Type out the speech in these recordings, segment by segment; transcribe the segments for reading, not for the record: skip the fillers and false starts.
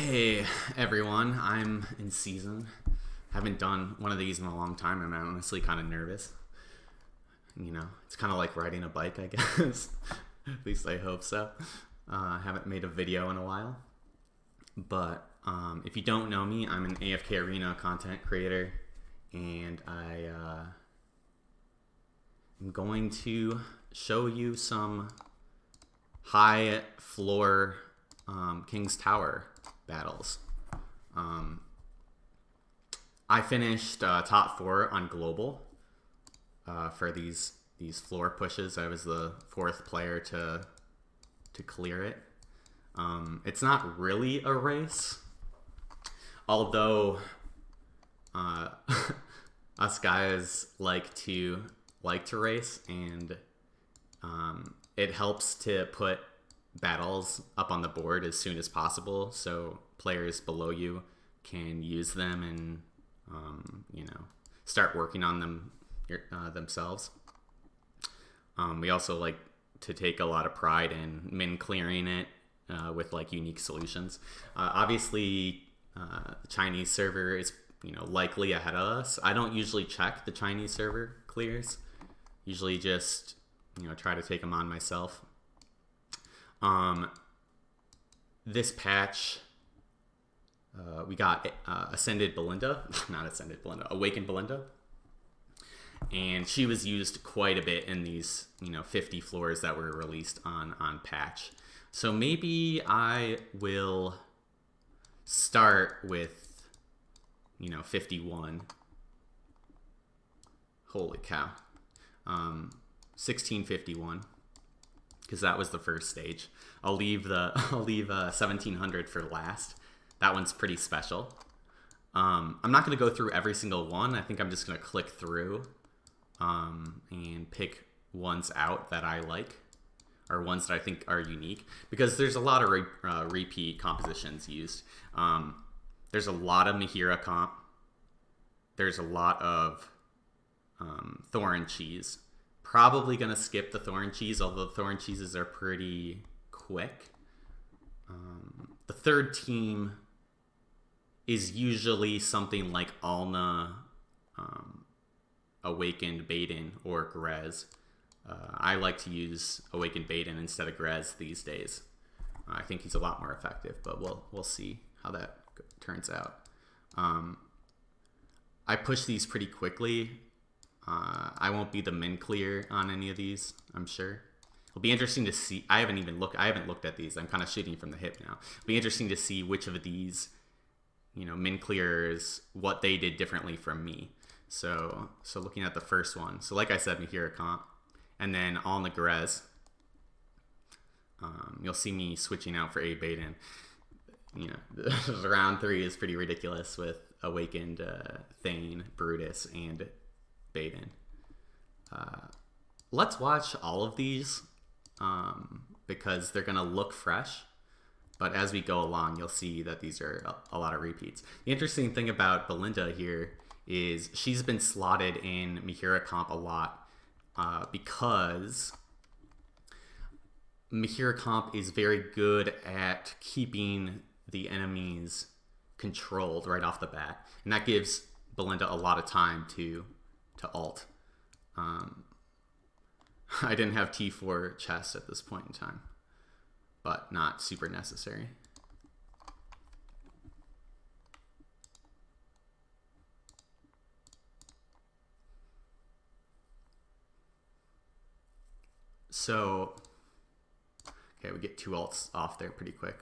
Hey everyone, I'm in season. Haven't done one of these in a long time. I'm honestly kind of nervous. It's kind of like riding a bike, I guess. At least I hope so. I haven't made a video in a while. But if you don't know me, I'm an AFK Arena content creator. And I'm going to show you some high floor King's Tower battles. I finished top 4 on global for these floor pushes. I was the 4th player to clear it. It's not really a race, although us guys like to race, and it helps to put battles up on the board as soon as possible so players below you can use them and start working on them themselves. We also like to take a lot of pride in min clearing it with like unique solutions. Obviously the Chinese server is likely ahead of us. I don't usually check the Chinese server clears, usually just try to take them on myself. This patch, we got Awakened Belinda, and she was used quite a bit in these 50 floors that were released on patch. So maybe I will start with 51. Holy cow. 1651. Because that was the first stage. I'll leave 1700 for last. That one's pretty special. I'm not going to go through every single one. I think I'm just going to click through and pick ones out that I like, or ones that I think are unique, because there's a lot of repeat compositions used. There's a lot of Mihira comp. There's a lot of Thorn Cheese. Probably going to skip the Thorn Cheese, although Thorn Cheeses are pretty quick. The third team is usually something like Alna, Awakened Baden, or Grez. I like to use Awakened Baden instead of Grez these days. I think he's a lot more effective, but we'll see how that turns out. I push these pretty quickly. I won't be the min clear on any of these, I'm sure. It'll be interesting to see. I haven't looked at these. I'm kind of shooting from the hip now. It'll be interesting to see which of these, min clears, what they did differently from me. So looking at the first one. So like I said, Mihira comp, and then on the Grez, you'll see me switching out for A.Baden. Round 3 is pretty ridiculous with Awakened Thane, Brutus, and Baden. Let's watch all of these because they're gonna look fresh, but as we go along you'll see that these are a lot of repeats. The interesting thing about Belinda here is she's been slotted in Mihira comp a lot because Mihira comp is very good at keeping the enemies controlled right off the bat, and that gives Belinda a lot of time to alt. I didn't have T4 chest at this point in time, but not super necessary. So, okay, we get 2 alts off there pretty quick.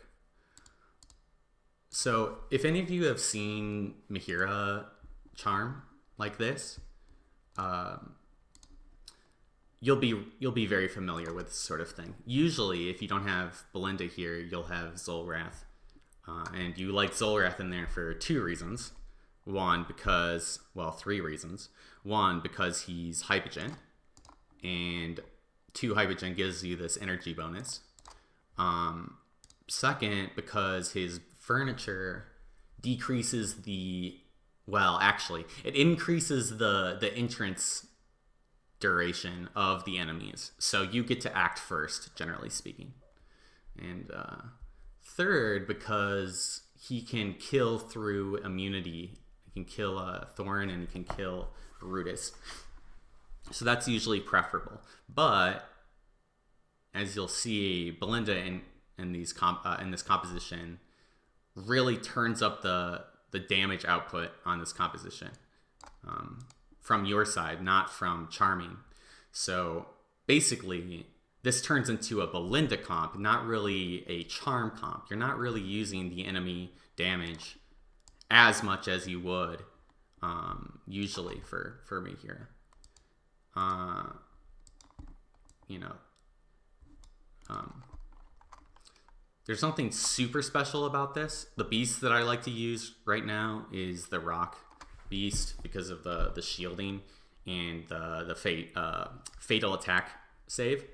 So, if any of you have seen Mihira charm like this, you'll be very familiar with this sort of thing. Usually, if you don't have Belinda here, you'll have Zolrath, and you like Zolrath in there for 2 reasons. 3 reasons. 1, because he's Hypogen, and 2, Hypogen gives you this energy bonus. Second, because his furniture decreases it increases the entrance duration of the enemies. So you get to act first, generally speaking. And third, because he can kill through immunity. He can kill Thorin and he can kill Brutus. So that's usually preferable. But as you'll see, Belinda in this composition really turns up the damage output on this composition from your side, not from Charming. So basically, this turns into a Belinda comp, not really a Charm comp. You're not really using the enemy damage as much as you would usually for me here. There's nothing super special about this. The beast that I like to use right now is the Rock Beast because of the shielding and the fatal attack save.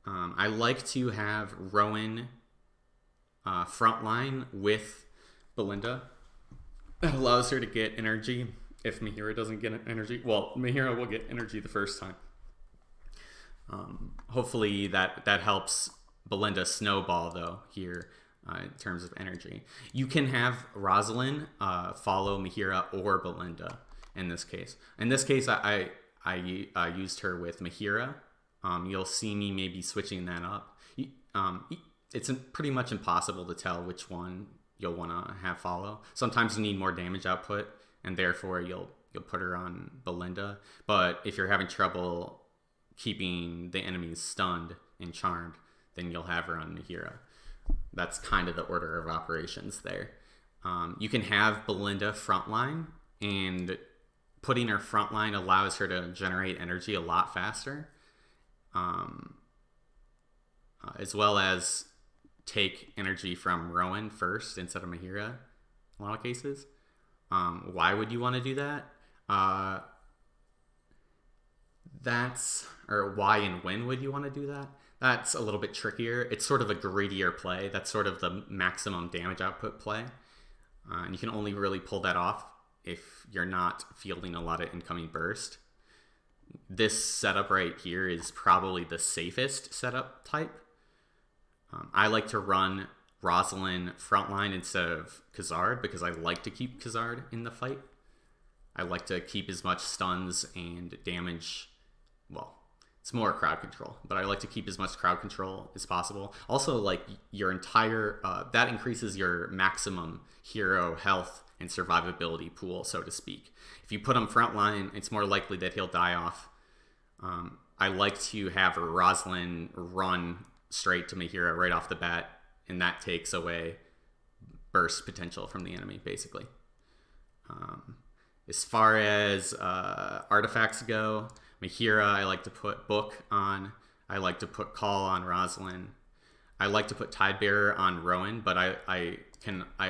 I like to have Rowan frontline with Belinda. That allows her to get energy if Mihira doesn't get energy. Well, Mihira will get energy the first time. Hopefully that helps Belinda snowball, though, here in terms of energy. You can have Rosalind follow Mihira or Belinda in this case. In this case, I used her with Mihira. You'll see me maybe switching that up. It's pretty much impossible to tell which one you'll want to have follow. Sometimes you need more damage output, and therefore you'll put her on Belinda. But if you're having trouble keeping the enemies stunned and charmed, then you'll have her on Mihira. That's kind of the order of operations there. You can have Belinda frontline, and putting her frontline allows her to generate energy a lot faster, as well as take energy from Rowan first instead of Mihira in a lot of cases. Why would you want to do that? Why and when would you want to do that? That's a little bit trickier. It's sort of a greedier play. That's sort of the maximum damage output play. And you can only really pull that off if you're not fielding a lot of incoming burst. This setup right here is probably the safest setup type. I like to run Rosalind frontline instead of Khazard because I like to keep Khazard in the fight. I like to keep as much stuns and damage. Well, it's more crowd control, but I like to keep as much crowd control as possible. Also, like your entire, that increases your maximum hero health and survivability pool, so to speak. If you put him frontline, it's more likely that he'll die off. I like to have Rosalind run straight to Mihira right off the bat, and that takes away burst potential from the enemy, basically. As far as artifacts go, Mihira, I like to put Book on. I like to put Call on Rosalind. I like to put Tidebearer on Rowan, but I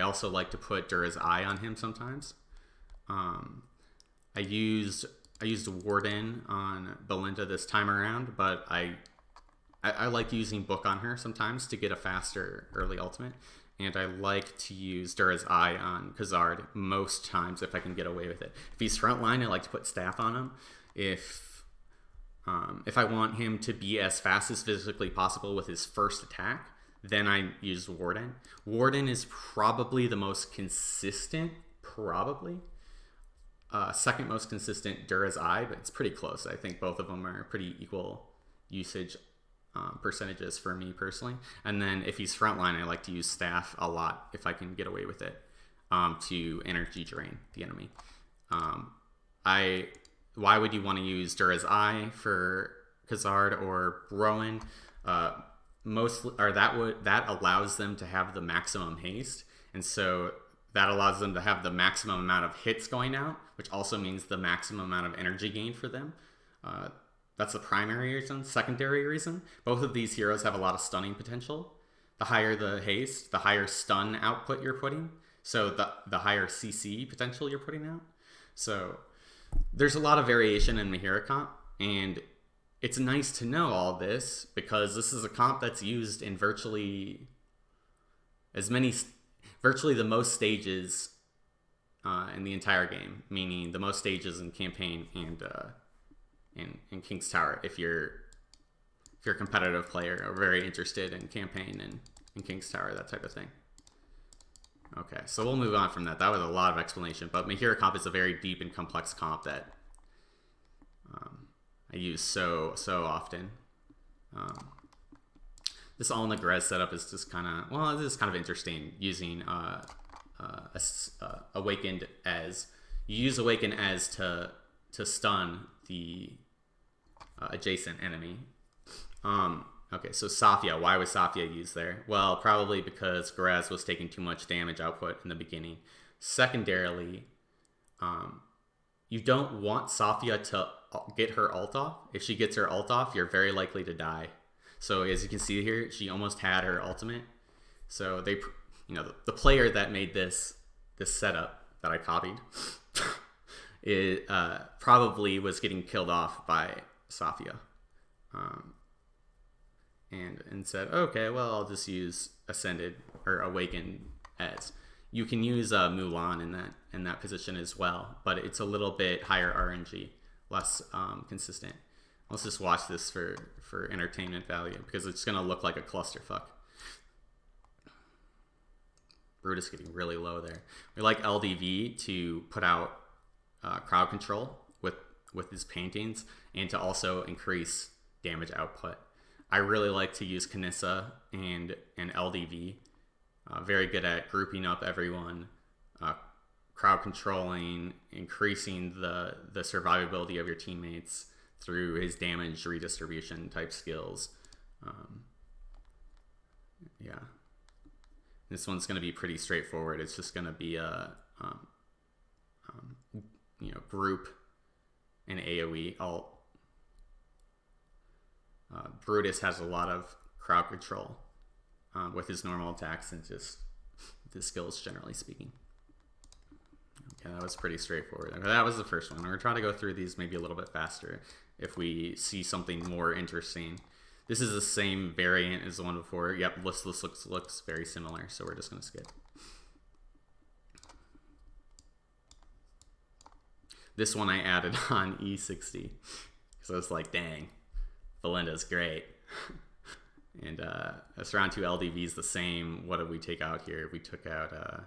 also like to put Dura's Eye on him sometimes. I used Warden on Belinda this time around, but I like using Book on her sometimes to get a faster early ultimate. And I like to use Dura's Eye on Khazard most times if I can get away with it. If he's frontline, I like to put Staff on him. If I want him to be as fast as physically possible with his first attack, then I use Warden. Warden is probably the most consistent, second most consistent Dura's Eye, but it's pretty close. I think both of them are pretty equal usage percentages for me personally. And then if he's frontline, I like to use Staff a lot if I can get away with it to energy drain the enemy. Why would you want to use Dura's Eye for Khazard or Rowan? That allows them to have the maximum haste, and so that allows them to have the maximum amount of hits going out, which also means the maximum amount of energy gain for them. That's the primary reason. Secondary reason, both of these heroes have a lot of stunning potential. The higher the haste, the higher stun output you're putting, so the higher CC potential you're putting out. So there's a lot of variation in Mihira comp, and it's nice to know all this because this is a comp that's used in virtually the most stages in the entire game, meaning the most stages in campaign and in King's Tower. If you're a competitive player or very interested in campaign and in King's Tower, that type of thing. Okay, so we'll move on from that. That was a lot of explanation, but my hero comp is a very deep and complex comp that I use so often. This all-in-the-Grez setup is just kind of, well, this is kind of interesting using Awakened as. You use Awaken as to stun the adjacent enemy. Okay, so Safia. Why was Safia used there? Well, probably because Grez was taking too much damage output in the beginning. Secondarily, you don't want Safia to get her ult off. If she gets her ult off, you're very likely to die. So as you can see here, she almost had her ultimate. So they, the player that made this setup that I copied, it probably was getting killed off by Safia. And said, okay, well, I'll just use Ascended or Awakened as. You can use Mulan in that position as well, but it's a little bit higher RNG, less consistent. Let's just watch this for entertainment value because it's gonna look like a clusterfuck. Brutus getting really low there. We like LDV to put out crowd control with his paintings and to also increase damage output. I really like to use Kinissa and LDV. Very good at grouping up everyone, crowd controlling, increasing the survivability of your teammates through his damage redistribution type skills. Yeah. This one's going to be pretty straightforward. It's just going to be a group and AoE alt. Brutus has a lot of crowd control with his normal attacks and just the skills, generally speaking. Okay, that was pretty straightforward. Okay, that was the first one. We're going to try to go through these maybe a little bit faster if we see something more interesting. This is the same variant as the one before. Yep, this looks very similar, so we're just going to skip. This one I added on E60. So it's like, dang, Belinda's great. And this round 2 LDV is the same. What did we take out here? We took out, I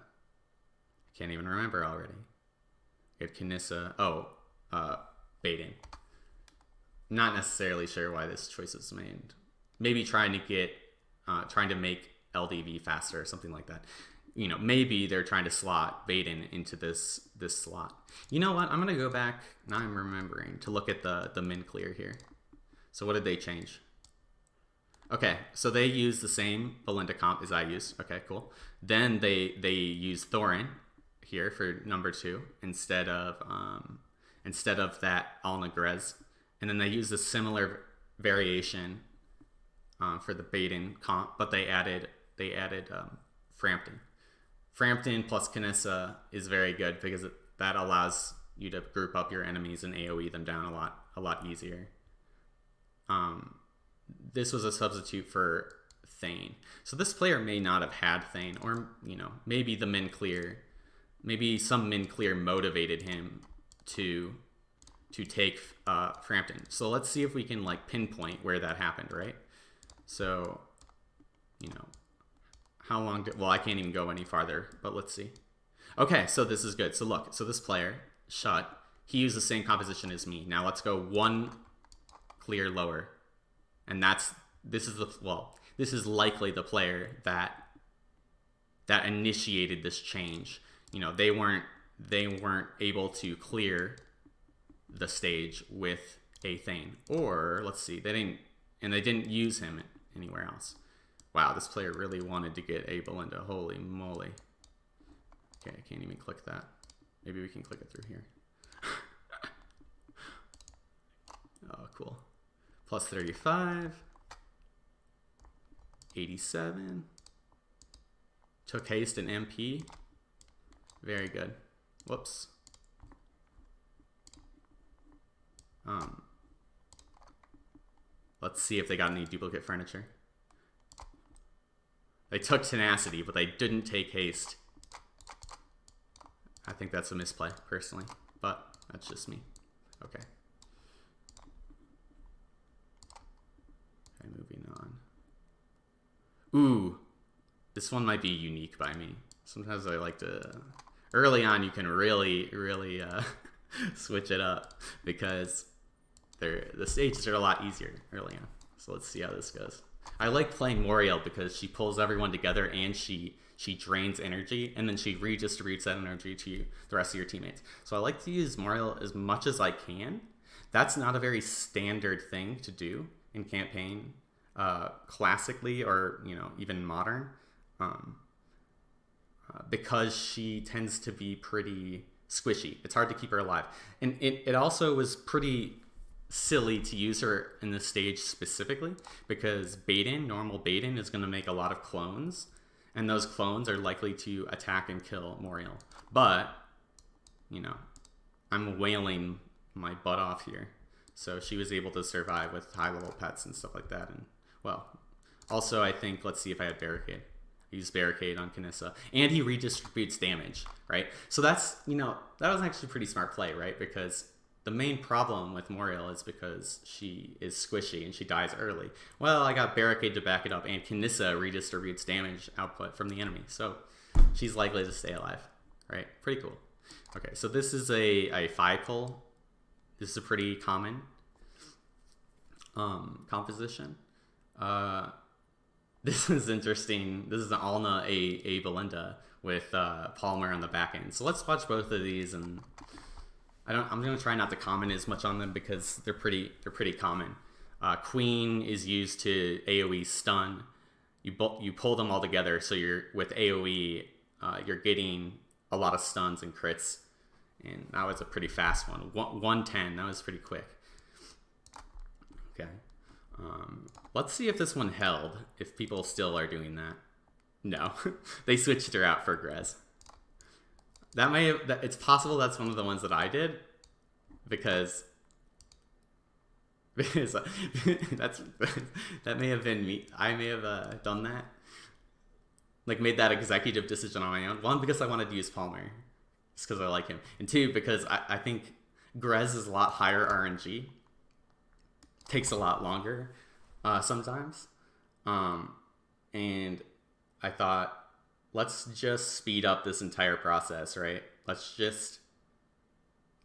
can't even remember already. We had Kinissa. Oh, A.Baden. Not necessarily sure why this choice was made. Maybe trying to make LDV faster or something like that. Maybe they're trying to slot A.Baden into this slot. You know what? I'm gonna go back. Now I'm remembering to look at the min clear here. So what did they change? Okay, so they use the same Belinda comp as I use. Okay, cool. Then they use Thorin here for number 2 instead of that all-in-the-Grez. And then they use a similar variation for the A.Baden comp, but they added Frampton. Frampton plus Kinissa is very good because that allows you to group up your enemies and AoE them down a lot easier. This was a substitute for Thane. So this player may not have had Thane, or maybe the min clear, maybe some min clear motivated him to take Frampton. So let's see if we can pinpoint where that happened, right? So, how long did, well, I can't even go any farther, but let's see. Okay, so this is good. So look, so this player, Shut, he used the same composition as me. Now let's go 1 clear lower. And this is likely the player that initiated this change. They weren't able to clear the stage with a Thane. Or let's see, they didn't use him anywhere else. Wow, this player really wanted to get A.Belinda. Holy moly. Okay, I can't even click that. Maybe we can click it through here. Oh, cool. Plus 35. 87. Took haste and MP. Very good. Whoops. Let's see if they got any duplicate furniture. They took tenacity, but they didn't take haste. I think that's a misplay, personally, but that's just me. Okay. Okay, moving on. Ooh, this one might be unique by me. Sometimes I like to... Early on, you can really switch it up because the stages are a lot easier early on. So let's see how this goes. I like playing Moriel because she pulls everyone together and she drains energy, and then she redistributes that energy to the rest of your teammates. So I like to use Moriel as much as I can. That's not a very standard thing to do in campaign, classically or even modern, because she tends to be pretty squishy. It's hard to keep her alive, and it also was pretty silly to use her in this stage specifically because normal A.Baden is going to make a lot of clones, and those clones are likely to attack and kill Moriel. But I'm wailing my butt off here, so she was able to survive with high level pets and stuff like that. And also I think, let's see if I had barricade. I used barricade on Kanissa, and he redistributes damage, right? So that's that was actually a pretty smart play, right? Because the main problem with Moriel is because she is squishy and she dies early. Well, I got barricade to back it up, and Kanissa redistributes damage output from the enemy, so she's likely to stay alive, right? Pretty cool. Okay, so this is a 5-pull. This is a pretty common composition. This is interesting. This is an Alna A.Belinda with Palmer on the back end. So let's watch both of these, and I'm gonna try not to comment as much on them because they're pretty common. Queen is used to AoE stun. You pull them all together, so you're with AoE, you're getting a lot of stuns and crits, and that was a pretty fast one. 110. That was pretty quick. Okay. Let's see if this one held, if people still are doing that. No, they switched her out for Grez. It's possible that's one of the ones that I did, because that may have been me. I may have done that, like made that executive decision on my own. One, because I wanted to use Palmer, just because I like him, and two, because I think Grez is a lot higher RNG. Takes a lot longer sometimes, and I thought, let's just speed up this entire process, right? Let's just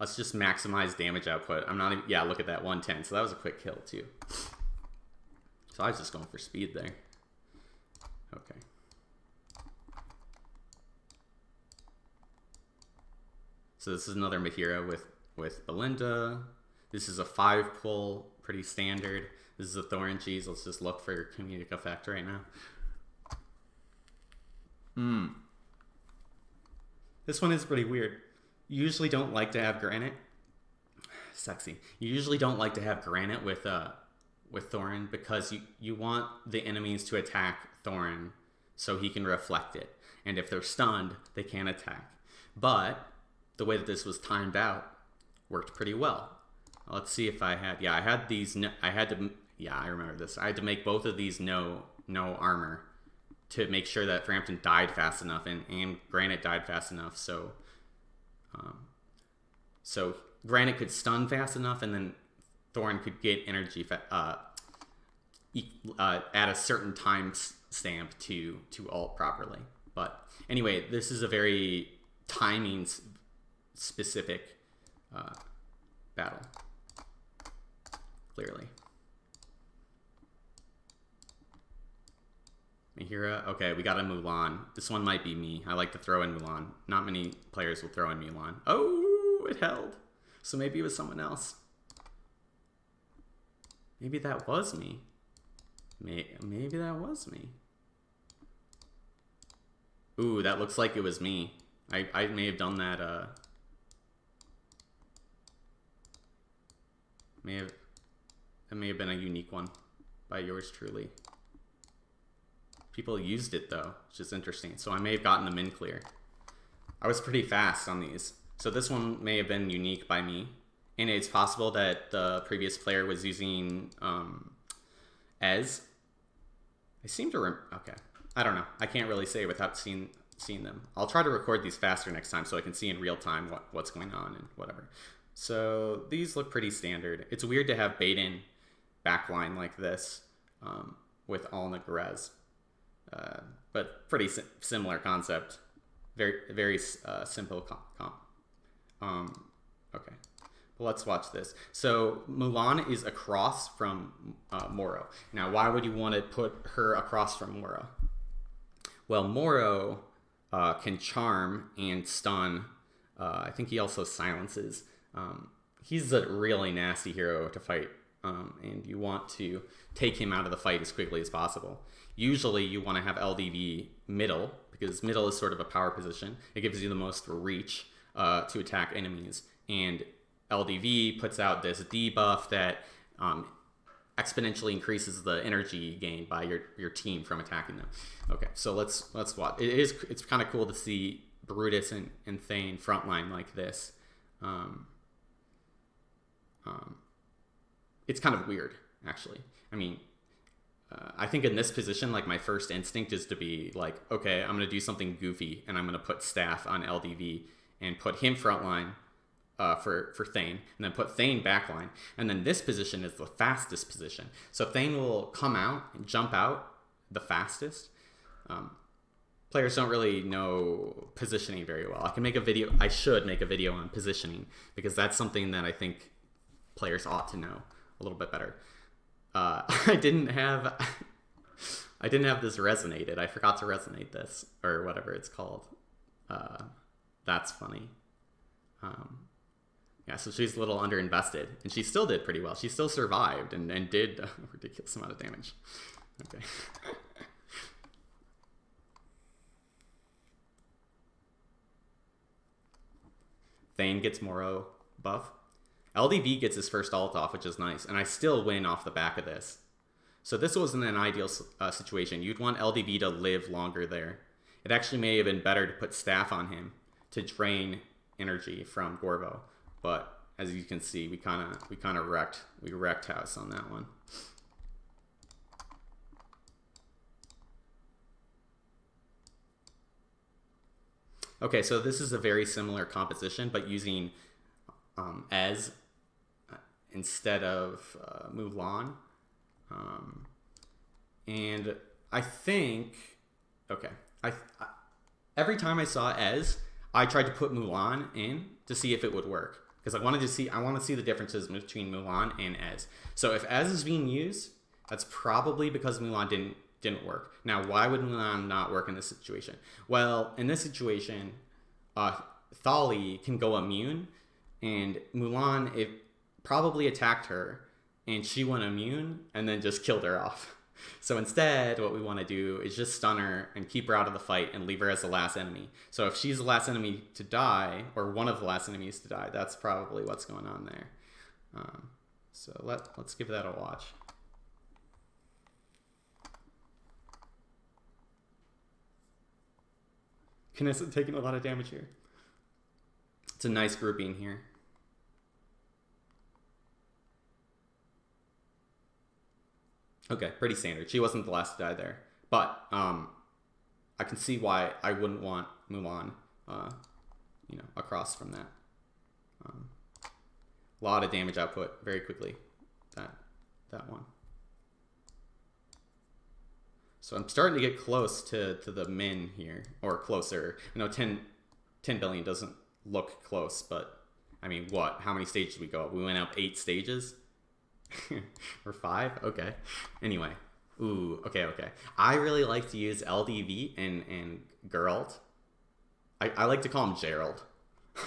maximize damage output. I'm not even, yeah, look at that, 110. So that was a quick kill too. So I was just going for speed there. Okay. So this is another Mahira with Belinda. This is a 5-pull, pretty standard. This is a Thorin cheese. Let's just look for comedic effect right now. This one is pretty weird. You usually don't like to have granite. Sexy. You usually don't like to have granite with Thorin because you want the enemies to attack Thorin so he can reflect it. And if they're stunned, they can't attack. But the way that this was timed out worked pretty well. Let's see if I had... Yeah, I had these... Yeah, I remember this. I had to make both of these no armor to make sure that Frampton died fast enough and Granite died fast enough, so Granite could stun fast enough, and then Thorin could get energy at a certain time stamp to ult properly. But anyway, this is a very timing specific battle, clearly. Mahira. Okay, we got a Mulan. This one might be me. I like to throw in Mulan. Not many players will throw in Mulan. Oh, it held. So maybe it was someone else. Maybe that was me. Maybe that was me. Ooh, that looks like it was me. I may have done that. That may have been a unique one by yours truly. People used it though, which is interesting. So I may have gotten them in clear. I was pretty fast on these. So this one may have been unique by me. And it's possible that the previous player was using Ez. I seem to okay. I don't know. I can't really say without seeing them. I'll try to record these faster next time so I can see in real time what's going on and whatever. So these look pretty standard. It's weird to have A.Baden backline like this with Alna Grez. But pretty similar concept. very simple comp. Okay. Well, let's watch this. So Mulan is across from Moro. Now, why would you want to put her across from Moro? Well, Moro can charm and stun. I think he also silences. He's a really nasty hero to fight, and you want to take him out of the fight as quickly as possible. Usually, you want to have LDV middle, because middle is sort of a power position. It gives you the most reach to attack enemies, and LDV puts out this debuff that exponentially increases the energy gained by your team from attacking them. Okay, so let's watch. It's kind of cool to see Brutus and Thane frontline like this. It's kind of weird, actually. I mean, I think in this position, like, my first instinct is to be like, okay, I'm going to do something goofy, and I'm going to put Staff on LDV and put him frontline for Thane, and then put Thane backline. And then this position is the fastest position. So Thane will come out and jump out the fastest. Players don't really know positioning very well. I should make a video on positioning, because that's something that I think players ought to know a little bit better. I didn't have this resonated. I forgot to resonate this, or whatever it's called. That's funny. Yeah, so she's a little underinvested, and she still did pretty well. She still survived and did a ridiculous amount of damage. Okay. Thane gets Moro buff. LDV gets his first ult off, which is nice, and I still win off the back of this. So this wasn't an ideal situation. You'd want LDV to live longer there. It actually may have been better to put Staff on him to drain energy from Gorvo, but as you can see, we kind of wrecked house on that one. Okay, so this is a very similar composition, but using Ez instead of Mulan. And I think, okay, every time I saw Ez, I tried to put Mulan in to see if it would work, because I want to see the differences between Mulan and Ez. So if Ez is being used, that's probably because Mulan didn't work. Now, why would Mulan not work in this situation? Well, in this situation, Thali can go immune, and Mulan, it probably attacked her, and she went immune, and then just killed her off. So instead, what we want to do is just stun her and keep her out of the fight and leave her as the last enemy. So if she's the last enemy to die, or one of the last enemies to die, that's probably what's going on there. So let's give that a watch. Knesset taking a lot of damage here. It's a nice grouping here. Okay, pretty standard. She wasn't the last to die there. But I can see why I wouldn't want Mulan across from that. A lot of damage output very quickly. That one. So I'm starting to get close to the min here, or closer. I know 10 billion doesn't look close, but I mean, what? How many stages did we go up? We went up 8 stages? Or 5? Okay. Anyway. Ooh, okay. I really like to use LDV and Geralt. I like to call him Gerald. I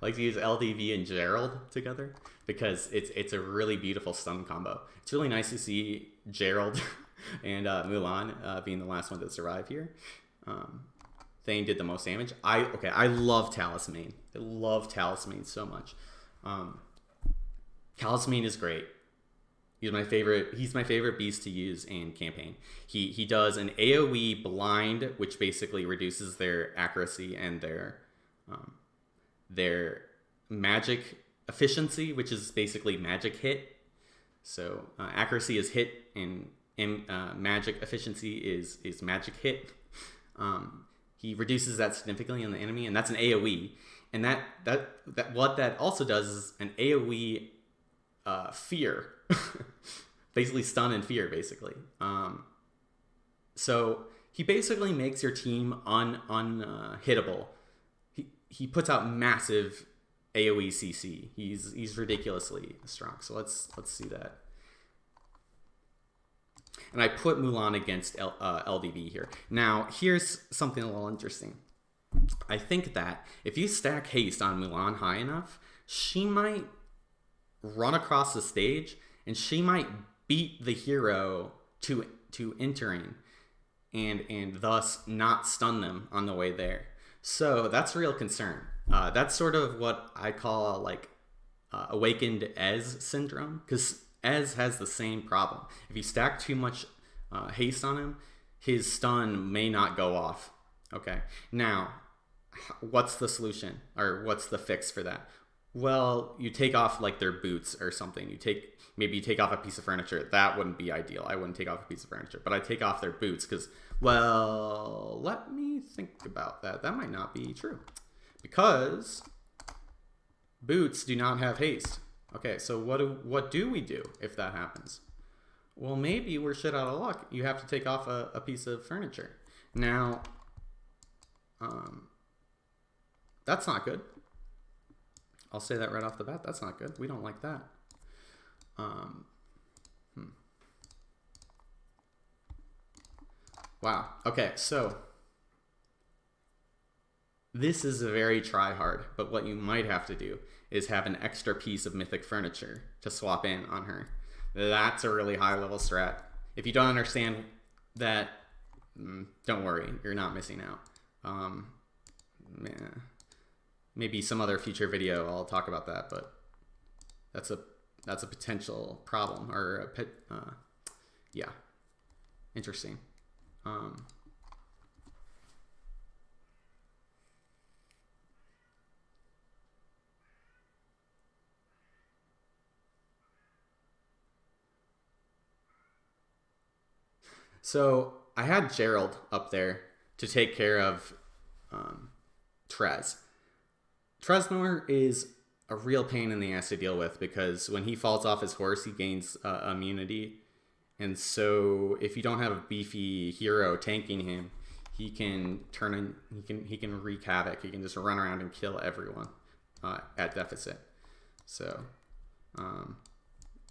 like to use LDV and Gerald together, because it's a really beautiful stun combo. It's really nice to see Gerald and Mulan being the last one to survive here. Thane did the most damage. I love Talisman. I love Talisman so much. Talisman is great. He's my favorite beast to use in campaign. He does an AoE blind, which basically reduces their accuracy and their magic efficiency, which is basically magic hit. So accuracy is hit, and magic efficiency is magic hit. He reduces that significantly on the enemy, and that's an AoE. And that what that also does is an AoE fear. Basically stun and fear, basically. So he basically makes your team unhittable. He puts out massive AoE CC. He's ridiculously strong. So let's see that. And I put Mulan against LDV here. Now, here's something a little interesting. I think that if you stack haste on Mulan high enough, she might run across the stage and she might beat the hero to entering and thus not stun them on the way there. So that's a real concern. That's sort of what I call like awakened Ez syndrome, because Ez has the same problem. If you stack too much haste on him, his stun may not go off. Okay, now what's the solution, or what's the fix for that? Well, you take off like their boots or something. Maybe you take off a piece of furniture. That wouldn't be ideal. I wouldn't take off a piece of furniture, but I take off their boots because, well, let me think about that. That might not be true, because boots do not have haste. Okay, so what do we do if that happens? Well, maybe we're shit out of luck. You have to take off a piece of furniture. Now, that's not good. I'll say that right off the bat. That's not good. We don't like that. Wow. Okay, so this is a very try hard, but what you might have to do is have an extra piece of mythic furniture to swap in on her. That's a really high level strat. If you don't understand that, don't worry, you're not missing out. Maybe some other future video I'll talk about that, but that's a potential problem, or yeah, interesting. So I had Gerald up there to take care of Trez. Tresnor is a real pain in the ass to deal with, because when he falls off his horse, he gains immunity. And so if you don't have a beefy hero tanking him, he can he can wreak havoc. He can just run around and kill everyone at deficit. So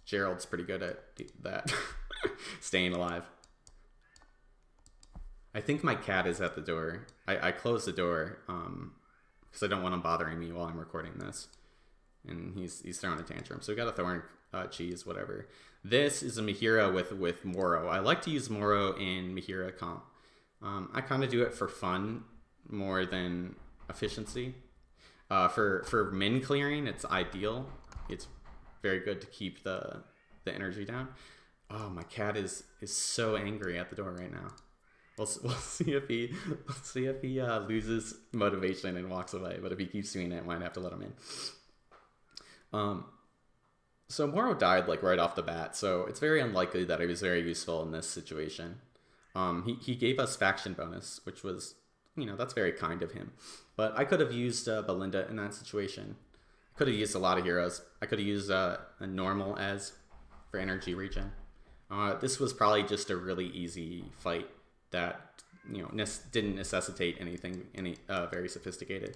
Gerald's pretty good at that, staying alive. I think my cat is at the door. I closed the door because I don't want him bothering me while I'm recording this. And he's throwing a tantrum. So we got a thorn cheese, whatever. This is a Mihira with Moro. I like to use Moro in Mihira comp. I kind of do it for fun more than efficiency. For min clearing, it's ideal. It's very good to keep the energy down. Oh, my cat is so angry at the door right now. We'll see if he loses motivation and walks away. But if he keeps doing it, I might have to let him in. So Moro died like right off the bat, so it's very unlikely that he was very useful in this situation. He gave us faction bonus, which was, that's very kind of him. But I could have used A.Belinda in that situation. I could have used a lot of heroes. I could have used a normal as for energy regen. This was probably just a really easy fight that didn't necessitate anything very sophisticated.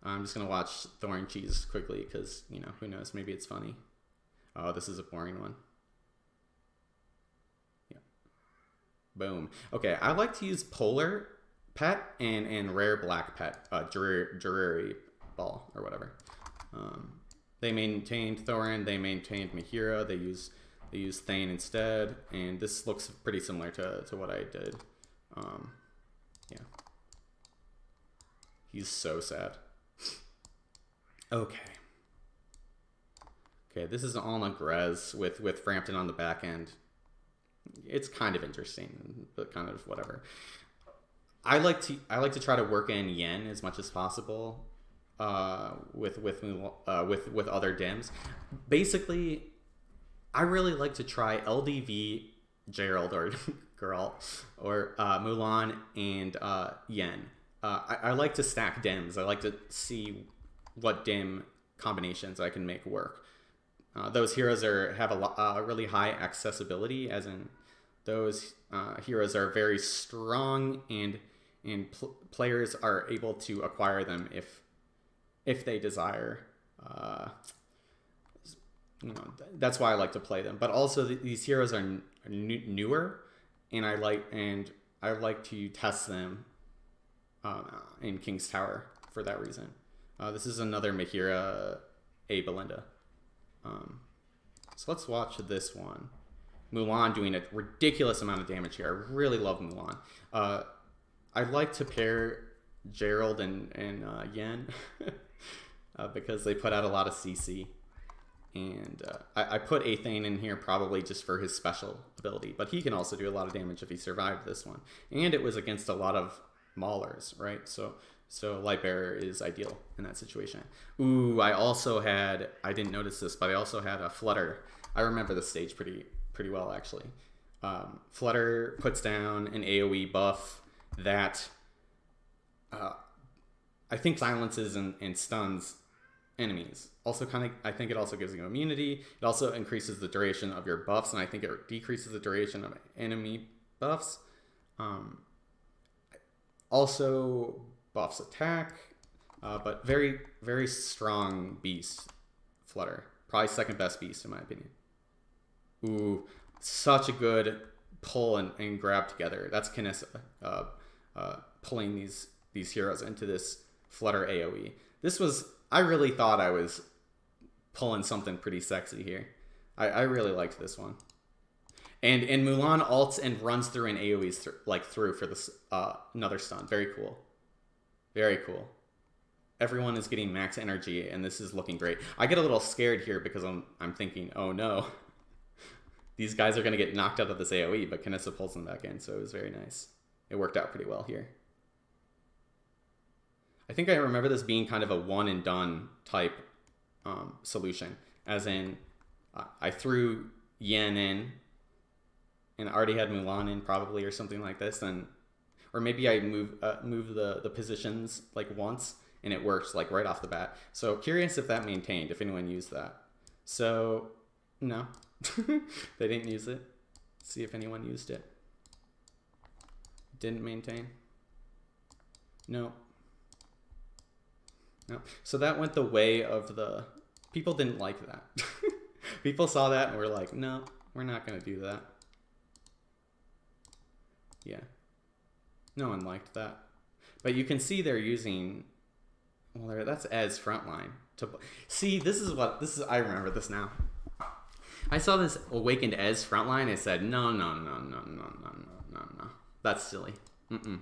I'm just gonna watch Thorn Cheese quickly because who knows, maybe it's funny. Oh, this is a boring one. Yeah. Boom. Okay, I like to use Polar Pet and Rare Black Pet, Drury Ball or whatever. They maintained Thorin. They maintained Mihira. They use Thane instead, and this looks pretty similar to what I did. Yeah. He's so sad. Okay, this is all on Grez with Frampton on the back end. It's kind of interesting, but kind of whatever. I like to try to work in Yen as much as possible with other dims. Basically, I really like to try LDV Gerald or Girl or Mulan and Yen. I like to stack dims. I like to see what dim combinations I can make work. Those heroes have a really high accessibility, as in those heroes are very strong, and players are able to acquire them if they desire. That's why I like to play them. But also these heroes are newer, and I like to test them in King's Tower for that reason. This is another Mahira A.Belinda. So let's watch this one. Mulan doing a ridiculous amount of damage here. I really love Mulan. I like to pair Gerald and Yen because they put out a lot of CC. And I put A.Baden in here probably just for his special ability, but he can also do a lot of damage if he survived this one. And it was against a lot of maulers, right? So Lightbearer is ideal in that situation. Ooh, I didn't notice this, but I also had a Flutter. I remember the stage pretty well, actually. Flutter puts down an AoE buff that I think silences and stuns enemies. Also I think it also gives you immunity. It also increases the duration of your buffs, and I think it decreases the duration of enemy buffs. Also buffs attack, but very, very strong beast, Flutter. Probably second best beast in my opinion. Ooh, such a good pull and grab together. That's Kinessa pulling these heroes into this Flutter AoE. I really thought I was pulling something pretty sexy here. I really liked this one. And Mulan ults and runs through an AoEs through for this another stun. Very cool. Very cool. Everyone is getting max energy, and this is looking great. I get a little scared here because I'm thinking, oh no, these guys are gonna get knocked out of this AoE, but Kinessa pulls them back in, so it was very nice. It worked out pretty well here. I think I remember this being kind of a one and done type solution, as in I threw Yen in and already had Mulan in probably or something like this, or maybe I move the positions like once and it works like right off the bat. So curious if that maintained, if anyone used that. So no, they didn't use it. See if anyone used it. Didn't maintain. No. No. So that went the way of the people. Didn't like that. People saw that and were like, no, we're not going to do that. Yeah. No one liked that. But you can see they're using, well, that's Ez frontline. See, I remember this now. I saw this awakened Ez frontline. I said, no. That's silly. We're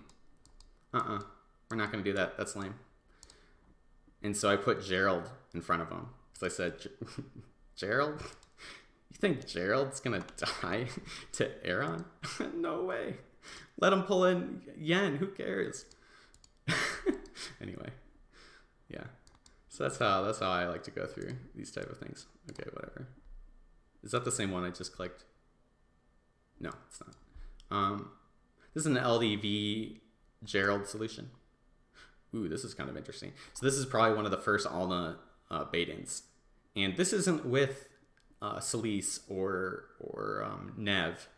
not going to do that. That's lame. And so I put Gerald in front of him. So I said, Gerald? You think Gerald's going to die to Aaron? No way. Let him pull in Yen. Who cares? Anyway. Yeah. So that's how I like to go through these type of things. Okay, whatever. Is that the same one I just clicked? No, it's not. This is an LDV Gerald solution. Ooh, this is kind of interesting. So this is probably one of the first Alna Badens. And this isn't with Celise or Nev.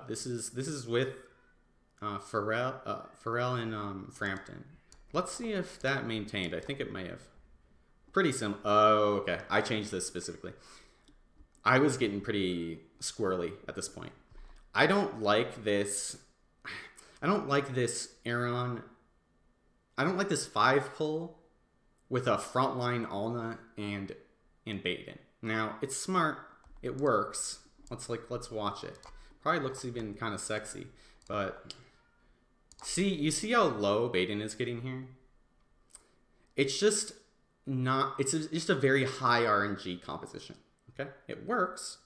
This is with Pharrell and Frampton. Let's see if that maintained. I think it may have. Pretty simple. Oh, okay. I changed this specifically. I was getting pretty squirrely at this point. I don't like this Aaron. I don't like this 5 pull with a frontline Alna and Baden. Now, it's smart. It works. Let's watch it. Probably looks even kind of sexy. But you see how low Baden is getting here? It's just not, it's just a very high RNG composition. Okay? It works.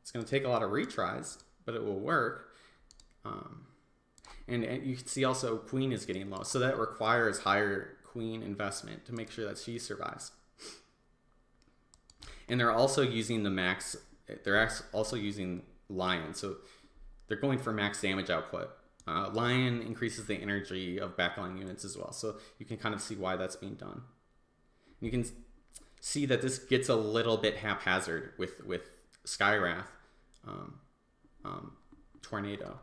It's going to take a lot of retries, but it will work. And you can see also Queen is getting low. So that requires higher Queen investment to make sure that she survives. And they're also using they're also using Lion. So they're going for max damage output. Lion increases the energy of backline units as well. So you can kind of see why that's being done. You can see that this gets a little bit haphazard with Skywrath Tornado.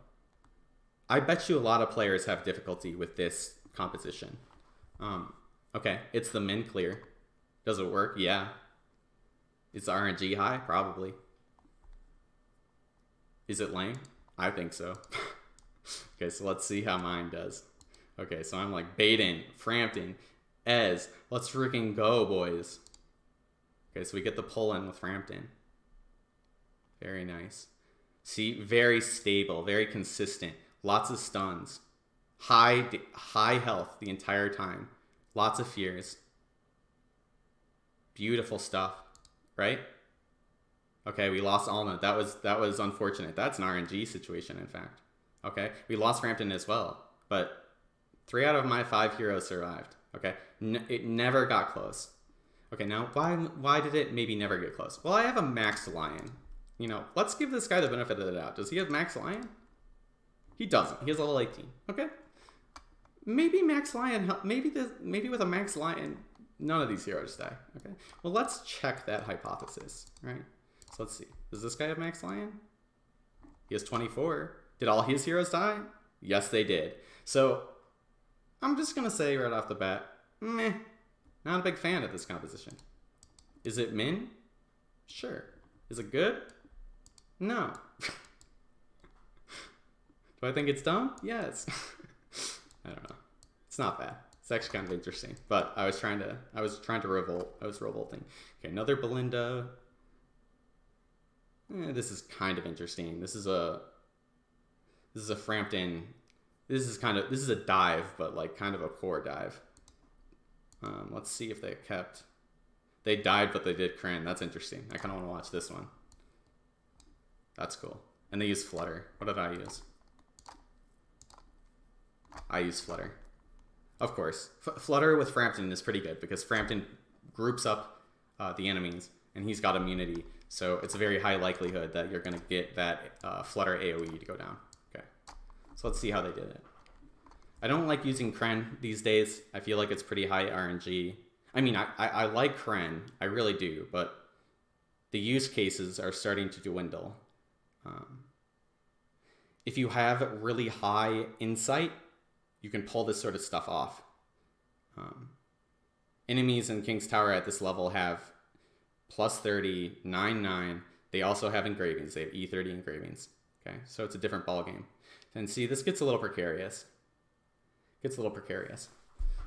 I bet you a lot of players have difficulty with this composition. Okay, it's the min clear. Does it work? Yeah. Is the RNG high? Probably. Is it lame? I think so. Okay, so let's see how mine does. Okay, so I'm like A.Baden, Frampton, Ez. Let's freaking go, boys. Okay, so we get the pull in with Frampton. Very nice. See, very stable, very consistent. Lots of stuns. High health the entire time. Lots of fears. Beautiful stuff, right? Okay, we lost Alna. That was unfortunate. That's an RNG situation, in fact. Okay, we lost Frampton as well, but 3 out of my 5 heroes survived. Okay, it never got close. Okay, now why did it maybe never get close? Well, I have a Max Lion. You know, let's give this guy the benefit of the doubt. Does he have Max Lion? He doesn't. He has level 18. Okay, maybe Max Lion. Maybe with a Max Lion, none of these heroes die. Okay, well, let's check that hypothesis. Right. So let's see. Does this guy have Max Lion? He has 24. Did all his heroes die? Yes, they did. So I'm just gonna say right off the bat, meh. Not a big fan of this composition. Is it min? Sure. Is it good? No. Do I think it's dumb? Yes. I don't know. It's not bad. It's actually kind of interesting. But I was trying to revolt. I was revolting. Okay, another A.Belinda. This is kind of interesting. This is a Frampton. This is a dive, but like kind of a poor dive. Let's see if they died, but they did Kren. That's interesting. I kind of want to watch this one. That's cool. And they use Flutter. What did I use? I use Flutter. Of course. Flutter with Frampton is pretty good because Frampton groups up the enemies and he's got immunity. So it's a very high likelihood that you're going to get that Flutter AoE to go down. Okay. So let's see how they did it. I don't like using Kren these days. I feel like it's pretty high RNG. I mean, I like Kren. I really do. But the use cases are starting to dwindle. If you have really high insight, you can pull this sort of stuff off. Enemies in King's Tower at this level have plus 30, 9/9. They also have engravings. They have E30 engravings. Okay, so it's a different ballgame. And see, this gets a little precarious.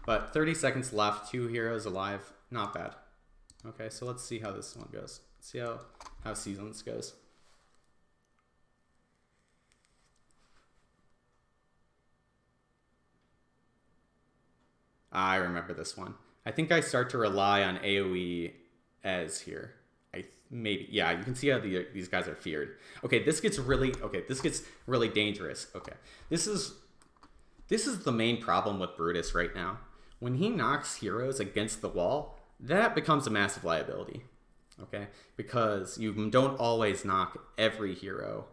But 30 seconds left, 2 heroes alive. Not bad. Okay, so let's see how this one goes. Let's see how seasons goes. I remember this one. I think I start to rely on AoE as here. Maybe, yeah, you can see how these guys are feared. Okay, this gets really dangerous. Okay, this is the main problem with Brutus right now. When he knocks heroes against the wall, that becomes a massive liability. Okay, because you don't always knock every hero.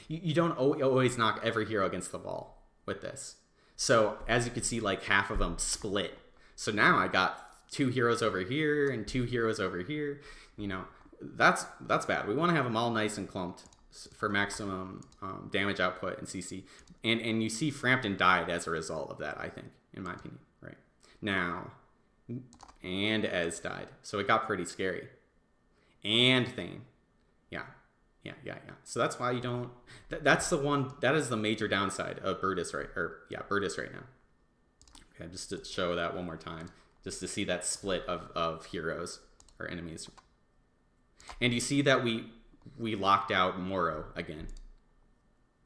You don't always knock every hero against the wall with this. So as you can see, like half of them split. So now I got 2 heroes over here and 2 heroes over here. You know, that's bad. We want to have them all nice and clumped for maximum damage output and CC. And you see Frampton died as a result of that, I think, in my opinion. Right now, and Ez died, so it got pretty scary. And Thane, yeah. So that's why you don't. That's the one. That is the major downside of Brutus, right? Brutus right now. Okay, just to show that one more time, just to see that split of heroes or enemies. And you see that we locked out Moro again.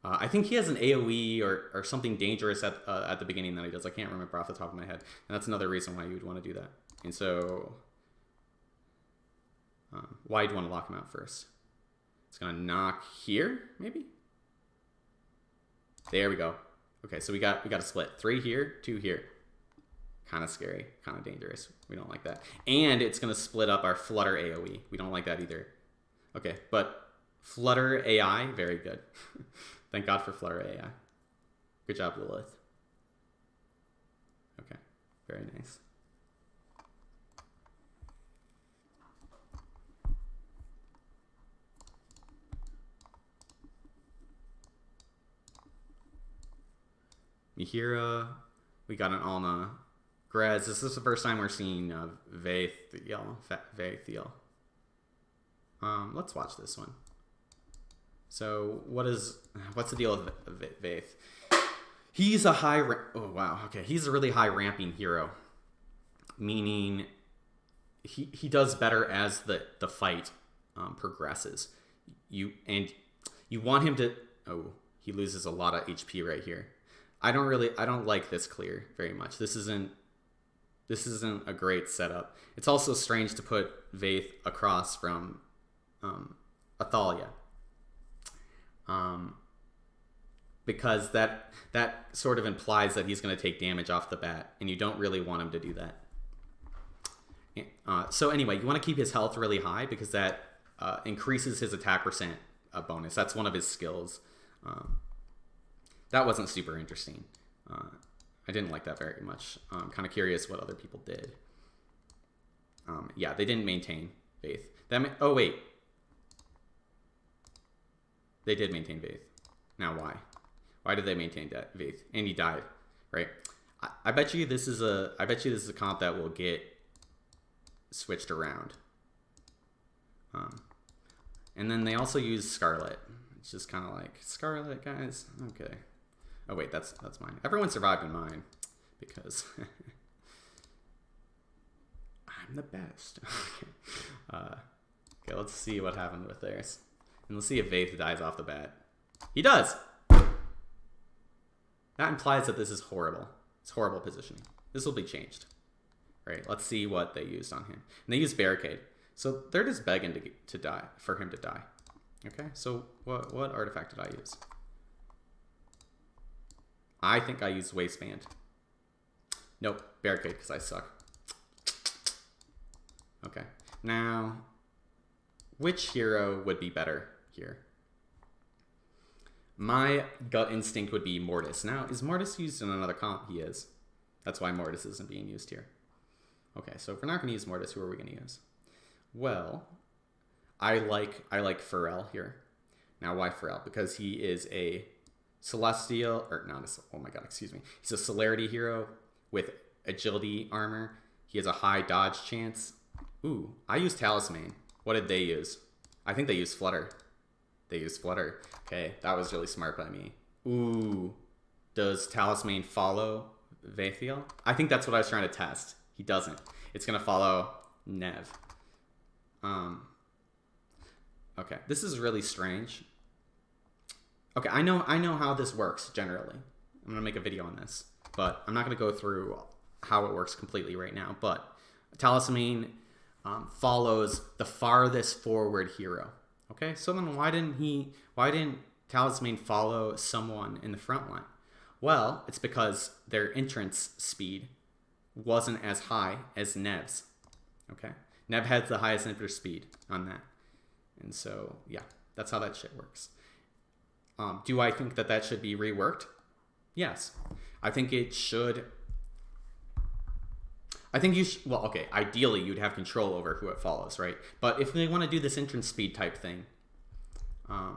I think he has an AoE or something dangerous at the beginning that he does. I can't remember off the top of my head. And that's another reason why you would want to do that. And so, why you'd want to lock him out first. It's going to knock here, maybe? There we go. Okay, so we got a split. 3 here, 2 here. Kind of scary, kind of dangerous. We don't like that. And it's going to split up our Flutter AoE. We don't like that either. Okay, but Flutter AI, very good. Thank God for Flutter AI. Good job, Lilith. Okay, very nice. Nihira. We got an Alna. Grez. This is the first time we're seeing Vaethiel. Let's watch this one. So what's the deal with Vaeth? He's a high. Oh wow. Okay, he's a really high ramping hero, meaning he does better as the fight progresses. You want him to. Oh, he loses a lot of HP right here. I don't like this clear very much. This isn't a great setup. It's also strange to put Vaeth across from Athalia. Because that sort of implies that he's going to take damage off the bat, and you don't really want him to do that. So anyway, you want to keep his health really high because that increases his attack percent bonus. That's one of his skills. That wasn't super interesting. I didn't like that very much. I'm kind of curious what other people did. Yeah, they didn't maintain Vaeth. Oh wait, they did maintain Vaeth. Now why? Why did they maintain that Vaeth? And he died, right? I bet you this is a comp that will get switched around. And then they also use Scarlet. It's just kind of like Scarlet, guys. Okay. Oh wait, that's mine. Everyone survived in mine because I'm the best. Okay, let's see what happened with theirs, and let's see if Vaeth dies off the bat. He does. That implies that this is horrible. It's horrible positioning. This will be changed. Right, let's see what they used on him. And they used Barricade. So they're just begging to die, for him to die. Okay, so what artifact did I use? I think I used Waistband. Nope, Barricade, because I suck. Okay, now, which hero would be better here? My gut instinct would be Mortis. Now, is Mortis used in another comp? He is. That's why Mortis isn't being used here. Okay, so if we're not going to use Mortis, who are we going to use? Well, I like Pharrell here. Now, why Pharrell? Because he is a Celestial, or not a, oh my god, excuse me. He's a Celerity hero with agility armor. He has a high dodge chance. Ooh, I used Talisman. What did they use? I think they used Flutter. They used Flutter. Okay, that was really smart by me. Ooh, does Talisman follow Vaethiel? I think that's what I was trying to test. He doesn't. It's gonna follow Nev. Okay, this is really strange. Okay, I know how this works generally. I'm gonna make a video on this, but I'm not gonna go through how it works completely right now. But Talisman follows the farthest forward hero. Okay, so then why didn't Talisman follow someone in the front line? Well, it's because their entrance speed wasn't as high as Nev's. Okay, Nev has the highest enter speed on that, and so yeah, that's how that shit works. Do I think that should be reworked? Yes, I think it should. I think you should. Well, okay, ideally you'd have control over who it follows, right? But if they want to do this entrance speed type thing, I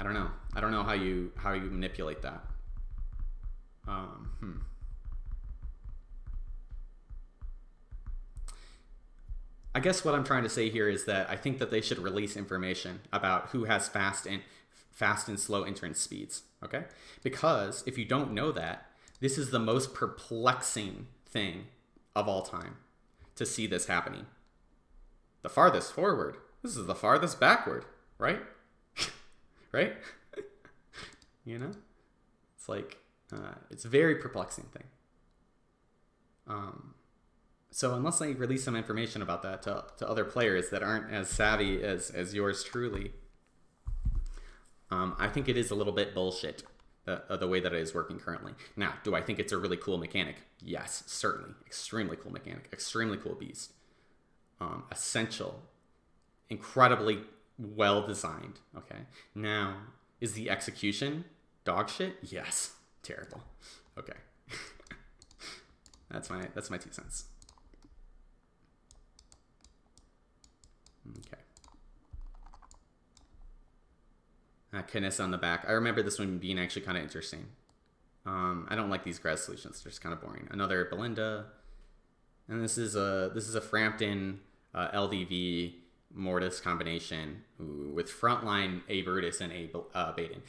don't know. I don't know how you manipulate that. I guess what I'm trying to say here is that I think that they should release information about who has fast and slow entrance speeds, okay? Because if you don't know that, this is the most perplexing thing of all time to see this happening. The farthest forward. This is the farthest backward, right? Right? You know? It's like, it's a very perplexing thing. So unless they release some information about that to other players that aren't as savvy as yours truly, I think it is a little bit bullshit, the way that it is working currently. Now, do I think it's a really cool mechanic? Yes, certainly. Extremely cool mechanic. Extremely cool beast. Essential. Incredibly well designed. Okay. Now, is the execution dog shit? Yes. Terrible. Okay. That's my 2 cents. Okay. Canis on the back. I remember this one being actually kind of interesting. I don't like these Grez solutions. They're just kind of boring. Another A.Belinda. And this is a Frampton LDV Mortis combination with frontline A Brutus and A.Baden.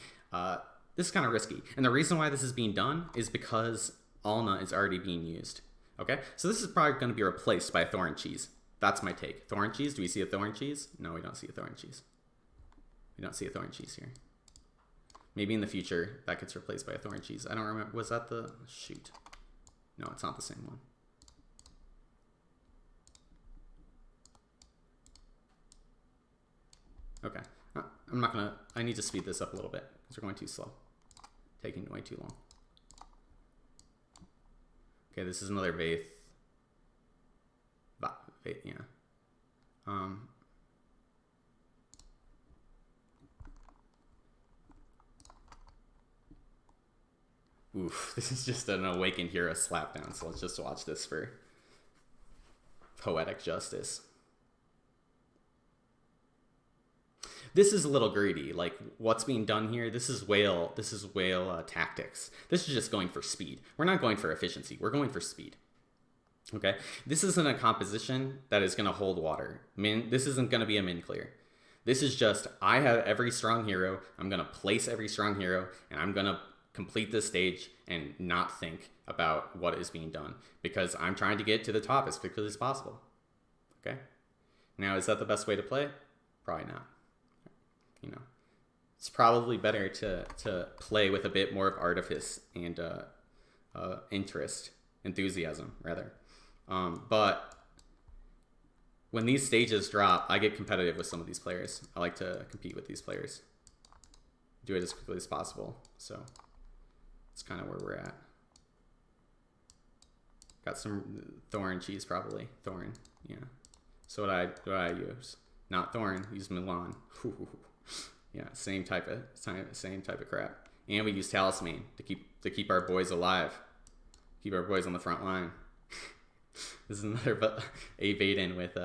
This is kind of risky. And the reason why this is being done is because Alna is already being used. Okay? So this is probably going to be replaced by a Thorn Cheese. That's my take. Thorn Cheese? Do we see a Thorn Cheese? No, we don't see a Thorn Cheese. We don't see a Thorn Cheese here. Maybe in the future that gets replaced by a Thorn Cheese. I don't remember. Was that the... Shoot. No, it's not the same one. Okay. I'm not going to... I need to speed this up a little bit because we're going too slow. Taking way too long. Okay, this is another Vaith. Vaith, yeah. Oof, this is just an Awakened Hero slapdown, so let's just watch this for poetic justice. This is a little greedy. Like, what's being done here? This is whale tactics. This is just going for speed. We're not going for efficiency. We're going for speed. Okay? This isn't a composition that is going to hold water. This isn't going to be a min clear. This is just, I have every strong hero. I'm going to place every strong hero, and I'm going to complete this stage and not think about what is being done because I'm trying to get to the top as quickly as possible. Okay? Now, is that the best way to play? Probably not. You know, it's probably better to play with a bit more of artifice and enthusiasm, rather. But when these stages drop, I get competitive with some of these players. I like to compete with these players. Do it as quickly as possible. So that's kind of where we're at. Got some Thorn Cheese, probably. Thorn, yeah. So what I use? Not Thorn, use Mulan. Yeah, same type of crap. And we use Talisman to keep our boys alive. Keep our boys on the front line. This is another A.Baden with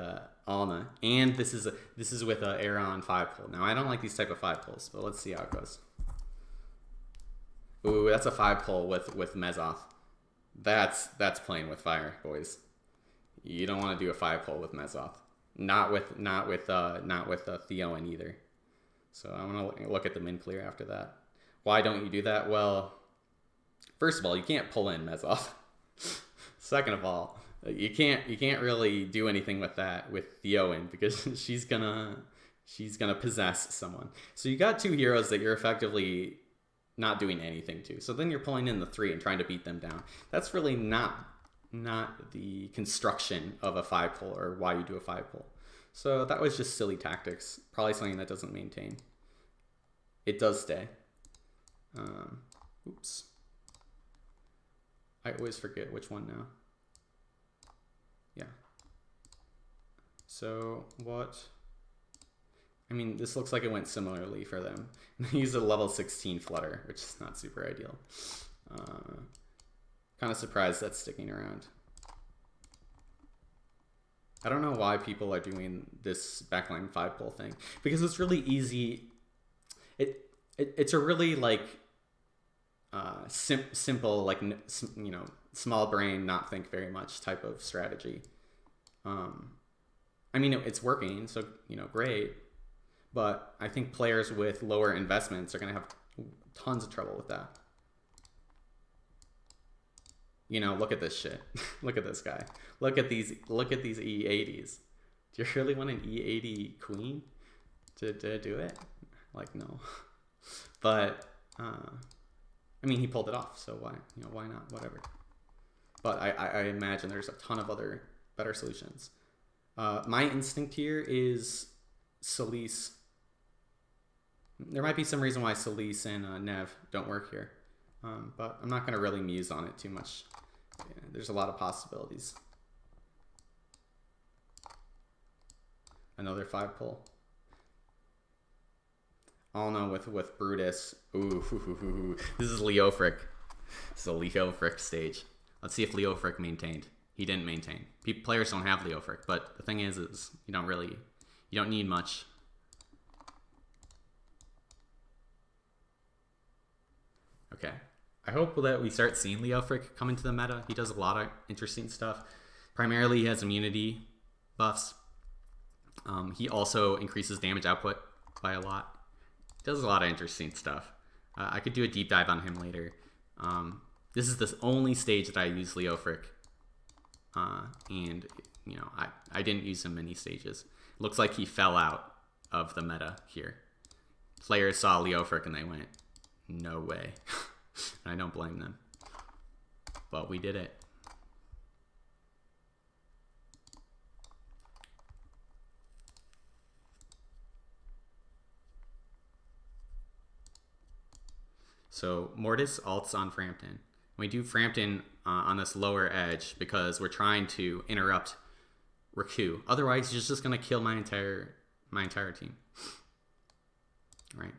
Alna. And this is with Aeron 5-pull. Now I don't like these type of 5-pulls, but let's see how it goes. Ooh, that's a 5-pull with Mezoth. That's playing with fire, boys. You don't want to do a 5-pull with Mezoth. Not with Theowen either. So I'm gonna look at the min clear after that. Why don't you do that? Well, first of all, you can't pull in Mezoth. Second of all, you can't really do anything with that with Theowen because she's gonna possess someone. So you got two heroes that you're effectively not doing anything to. So then you're pulling in the 3 and trying to beat them down. That's really not the construction of a 5-pull or why you do a 5-pull. So that was just silly tactics. Probably something that doesn't maintain. It does stay. Oops. I always forget which one now. Yeah. So what? I mean, this looks like it went similarly for them. They used a level 16 Flutter, which is not super ideal. Kind of surprised that's sticking around. I don't know why people are doing this backline 5-pull thing because it's really easy. It's a really like simple, like, you know, small brain, not think very much type of strategy. I mean, it's working, so, you know, great. But I think players with lower investments are going to have tons of trouble with that. You know, look at this shit. Look at this guy. Look at these E80s. Do you really want an E80 queen to do it? Like, no. But I mean, he pulled it off, so why not? Whatever. But I imagine there's a ton of other better solutions. My instinct here is Solis. There might be some reason why Solis and Nev don't work here. But I'm not going to really muse on it too much. Yeah, there's a lot of possibilities. Another 5-pull. Alna with Brutus. Ooh, this is Leofric. This is a Leofric stage. Let's see if Leofric maintained. He didn't maintain. Players don't have Leofric, but the thing is you don't need much. Okay. I hope that we start seeing Leofric come into the meta. He does a lot of interesting stuff. Primarily, he has immunity buffs. He also increases damage output by a lot. He does a lot of interesting stuff. I could do a deep dive on him later. This is the only stage that I use Leofric. And, you know, I didn't use him many stages. Looks like he fell out of the meta here. Players saw Leofric and they went, no way. I don't blame them. But we did it. So Mortis ults on Frampton. We do Frampton on this lower edge because we're trying to interrupt Riku. Otherwise, he's just gonna kill my entire team. Right.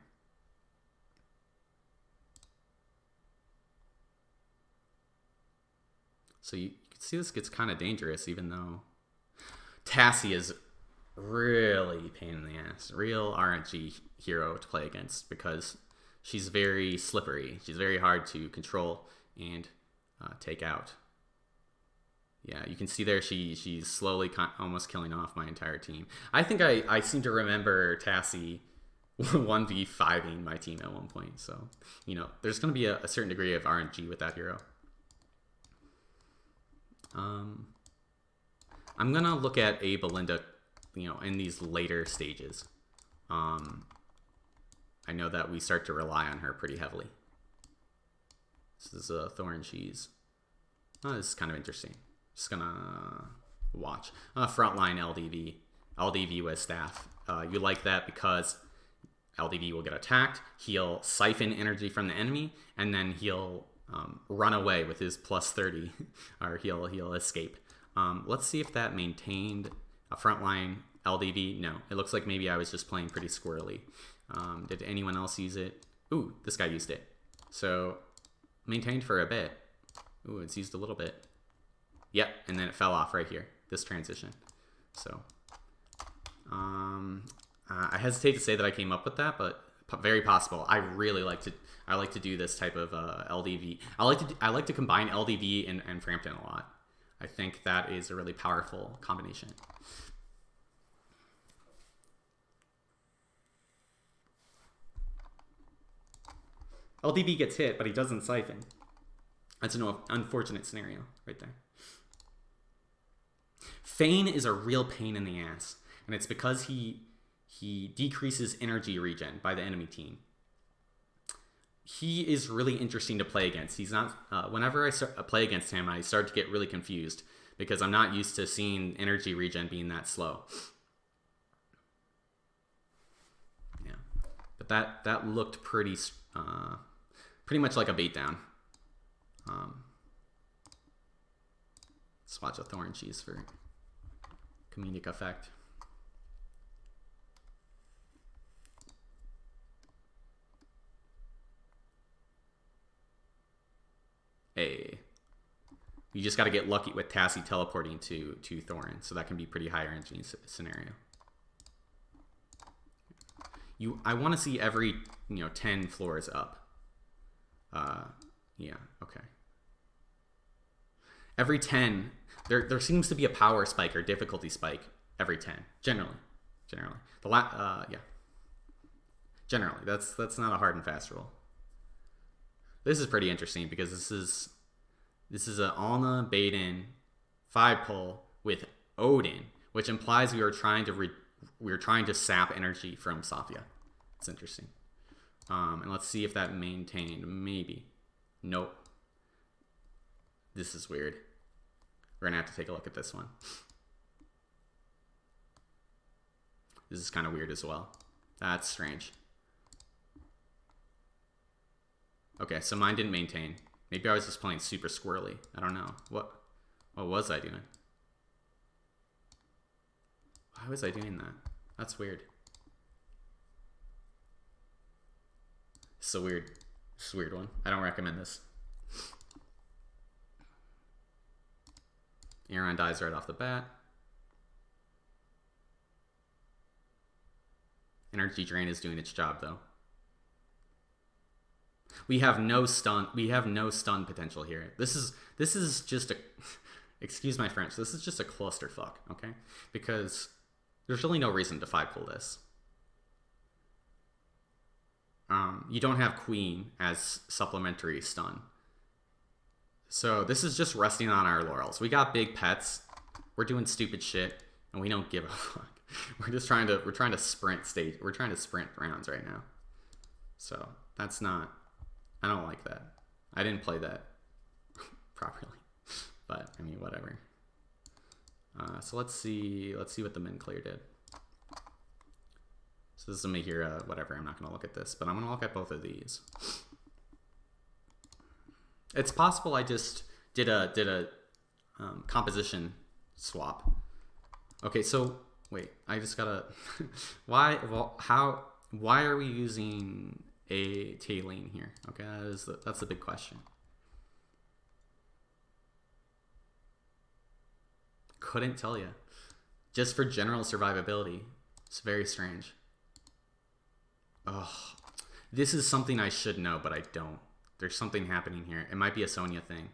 So you can see this gets kind of dangerous, even though Tassie is really pain in the ass. Real RNG hero to play against because she's very slippery. She's very hard to control and take out. Yeah, you can see there she's slowly almost killing off my entire team. I think I seem to remember Tassie 1v5ing my team at one point. So, you know, there's going to be a certain degree of RNG with that hero. I'm going to look at A.Belinda, you know, in these later stages. I know that we start to rely on her pretty heavily. This is a Thorn Cheese. Oh, this is kind of interesting. Just gonna watch. Frontline LDV. LDV with staff. You like that because LDV will get attacked. He'll siphon energy from the enemy, and then he'll run away with his plus 30, or he'll escape. Let's see if that maintained a frontline LDV. No, it looks like maybe I was just playing pretty squirrely. Did anyone else use it? Ooh, this guy used it. So maintained for a bit. Ooh, it's used a little bit. Yep, and then it fell off right here, this transition. So I hesitate to say that I came up with that, but very possible. I like to do this type of LDV. I like to combine LDV and Frampton a lot. I think that is a really powerful combination. LDV gets hit, but he doesn't siphon. That's an unfortunate scenario right there. Feign is a real pain in the ass, and it's because he decreases energy regen by the enemy team. He is really interesting to play against. He's not. Whenever I play against him, I start to get really confused because I'm not used to seeing energy regen being that slow. Yeah, but that looked pretty much like a beatdown. Let's watch a Thorn Cheese for comedic effect. Hey, you just got to get lucky with Tassie teleporting to Thorin, so that can be pretty high energy scenario. I want to see every 10 floors up. Yeah, okay. Every 10, there seems to be a power spike or difficulty spike every 10. Generally. Yeah. Generally, that's not a hard and fast rule. This is pretty interesting because this is a A.Baden 5-pull with Odin, which implies we were trying to sap energy from Safia. It's interesting. And let's see if that maintained. Maybe. Nope. This is weird. We're gonna have to take a look at this one. This is kind of weird as well. That's strange. Okay, so mine didn't maintain. Maybe I was just playing super squirrely. I don't know. What was I doing? Why was I doing that? That's weird. It's a weird one. I don't recommend this. Aaron dies right off the bat. Energy drain is doing its job though. We have no stun. We have no stun potential here. This is just a excuse my French. This is just a clusterfuck, okay? Because there's really no reason to 5-pull this. You don't have Queen as supplementary stun. So this is just resting on our laurels. We got big pets. We're doing stupid shit, and we don't give a fuck. We're trying to sprint stage. We're trying to sprint rounds right now. So that's not. I don't like that. I didn't play that properly, but I mean whatever. So let's see what the min clear did. So this is me here. Whatever. I'm not gonna look at this, but I'm gonna look at both of these. It's possible I just did a composition swap. Okay, so wait, I just gotta why are we using a Tailene here? Okay, that's the big question. Couldn't tell you. Just for general survivability. It's very strange. Oh, this is something I should know, but I don't. There's something happening here. It might be a Sonya thing.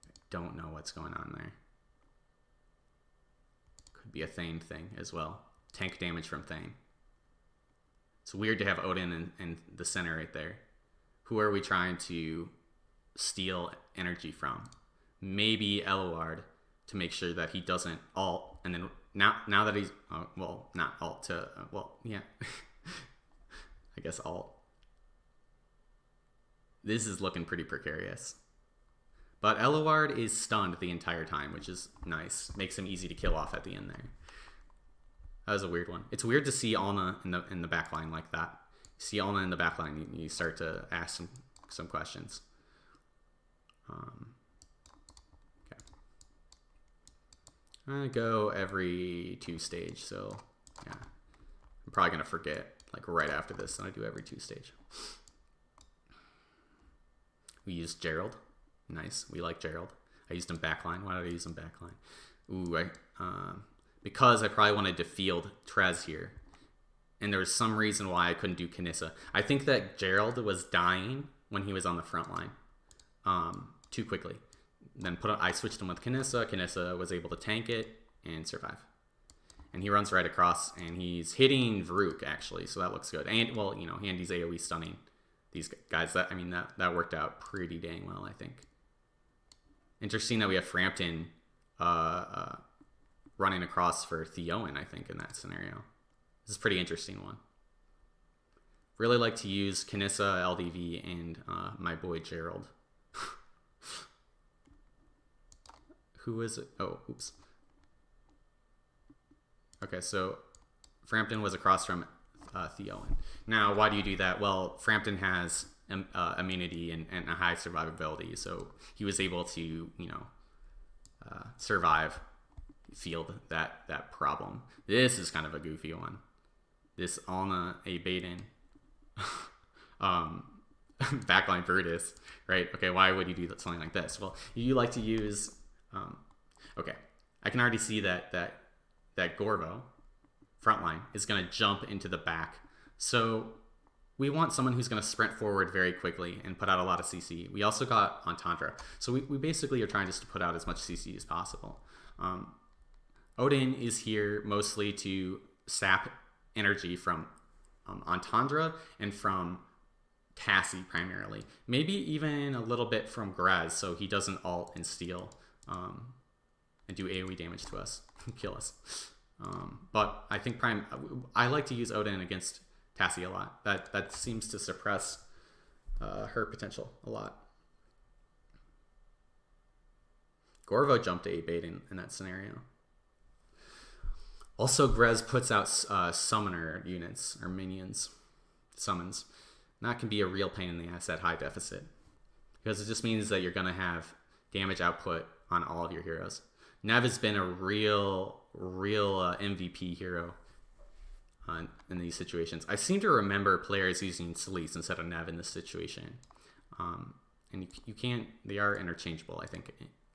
I don't know what's going on there. Could be a Thane thing as well. Tank damage from Thane. It's weird to have Odin in the center right there. Who are we trying to steal energy from? Maybe Eluard to make sure that he doesn't ult, and then now that he's well, not ult to well, yeah. I guess ult. This is looking pretty precarious. But Eluard is stunned the entire time, which is nice. Makes him easy to kill off at the end there. That was a weird one. It's weird to see Alna in the back line like that. You see Alna in the back line, you start to ask some questions. Okay. I'm gonna go every 2 stage, so yeah. I'm probably gonna forget like right after this, and I do every 2 stage. We used Gerald. Nice. We like Gerald. I used him backline. Why did I use him backline? Ooh, because I probably wanted to field Trez here. And there was some reason why I couldn't do Kinissa. I think that Gerald was dying when he was on the front line too quickly. Then I switched him with Kinissa. Kinissa was able to tank it and survive. And he runs right across, and he's hitting Varuk, actually, so that looks good. And, well, you know, Andy's AoE stunning these guys. That worked out pretty dang well, I think. Interesting that we have Frampton running across for Theowen, I think, in that scenario. This is a pretty interesting one. Really like to use Kinissa, LDV, and my boy Gerald. Who is it? Oh, oops. Okay, so Frampton was across from Theowen. Now, why do you do that? Well, Frampton has immunity and a high survivability, so he was able to, you know, survive, field that problem. This is kind of a goofy one. This Alna A.Baden backline Brutus, right? Okay, why would you do something like this? Well, you like to use. Okay, I can already see that Gorvo frontline is going to jump into the back. So we want someone who's going to sprint forward very quickly and put out a lot of CC. We also got Entendre. So we basically are trying just to put out as much CC as possible. Odin is here mostly to sap energy from Entendre and from Cassie primarily. Maybe even a little bit from Graz, so he doesn't ult and steal and do AoE damage to us, kill us. But I think I like to use Odin against Tassie a lot. That seems to suppress her potential a lot. Gorvo jumped to A.Baden in that scenario. Also, Grez puts out summoner units or minions, summons. And that can be a real pain in the ass at high deficit, because it just means that you're going to have damage output on all of your heroes. Nev has been a real MVP hero in these situations. I seem to remember players using Celise instead of Nev in this situation. And you can't, they are interchangeable, I think,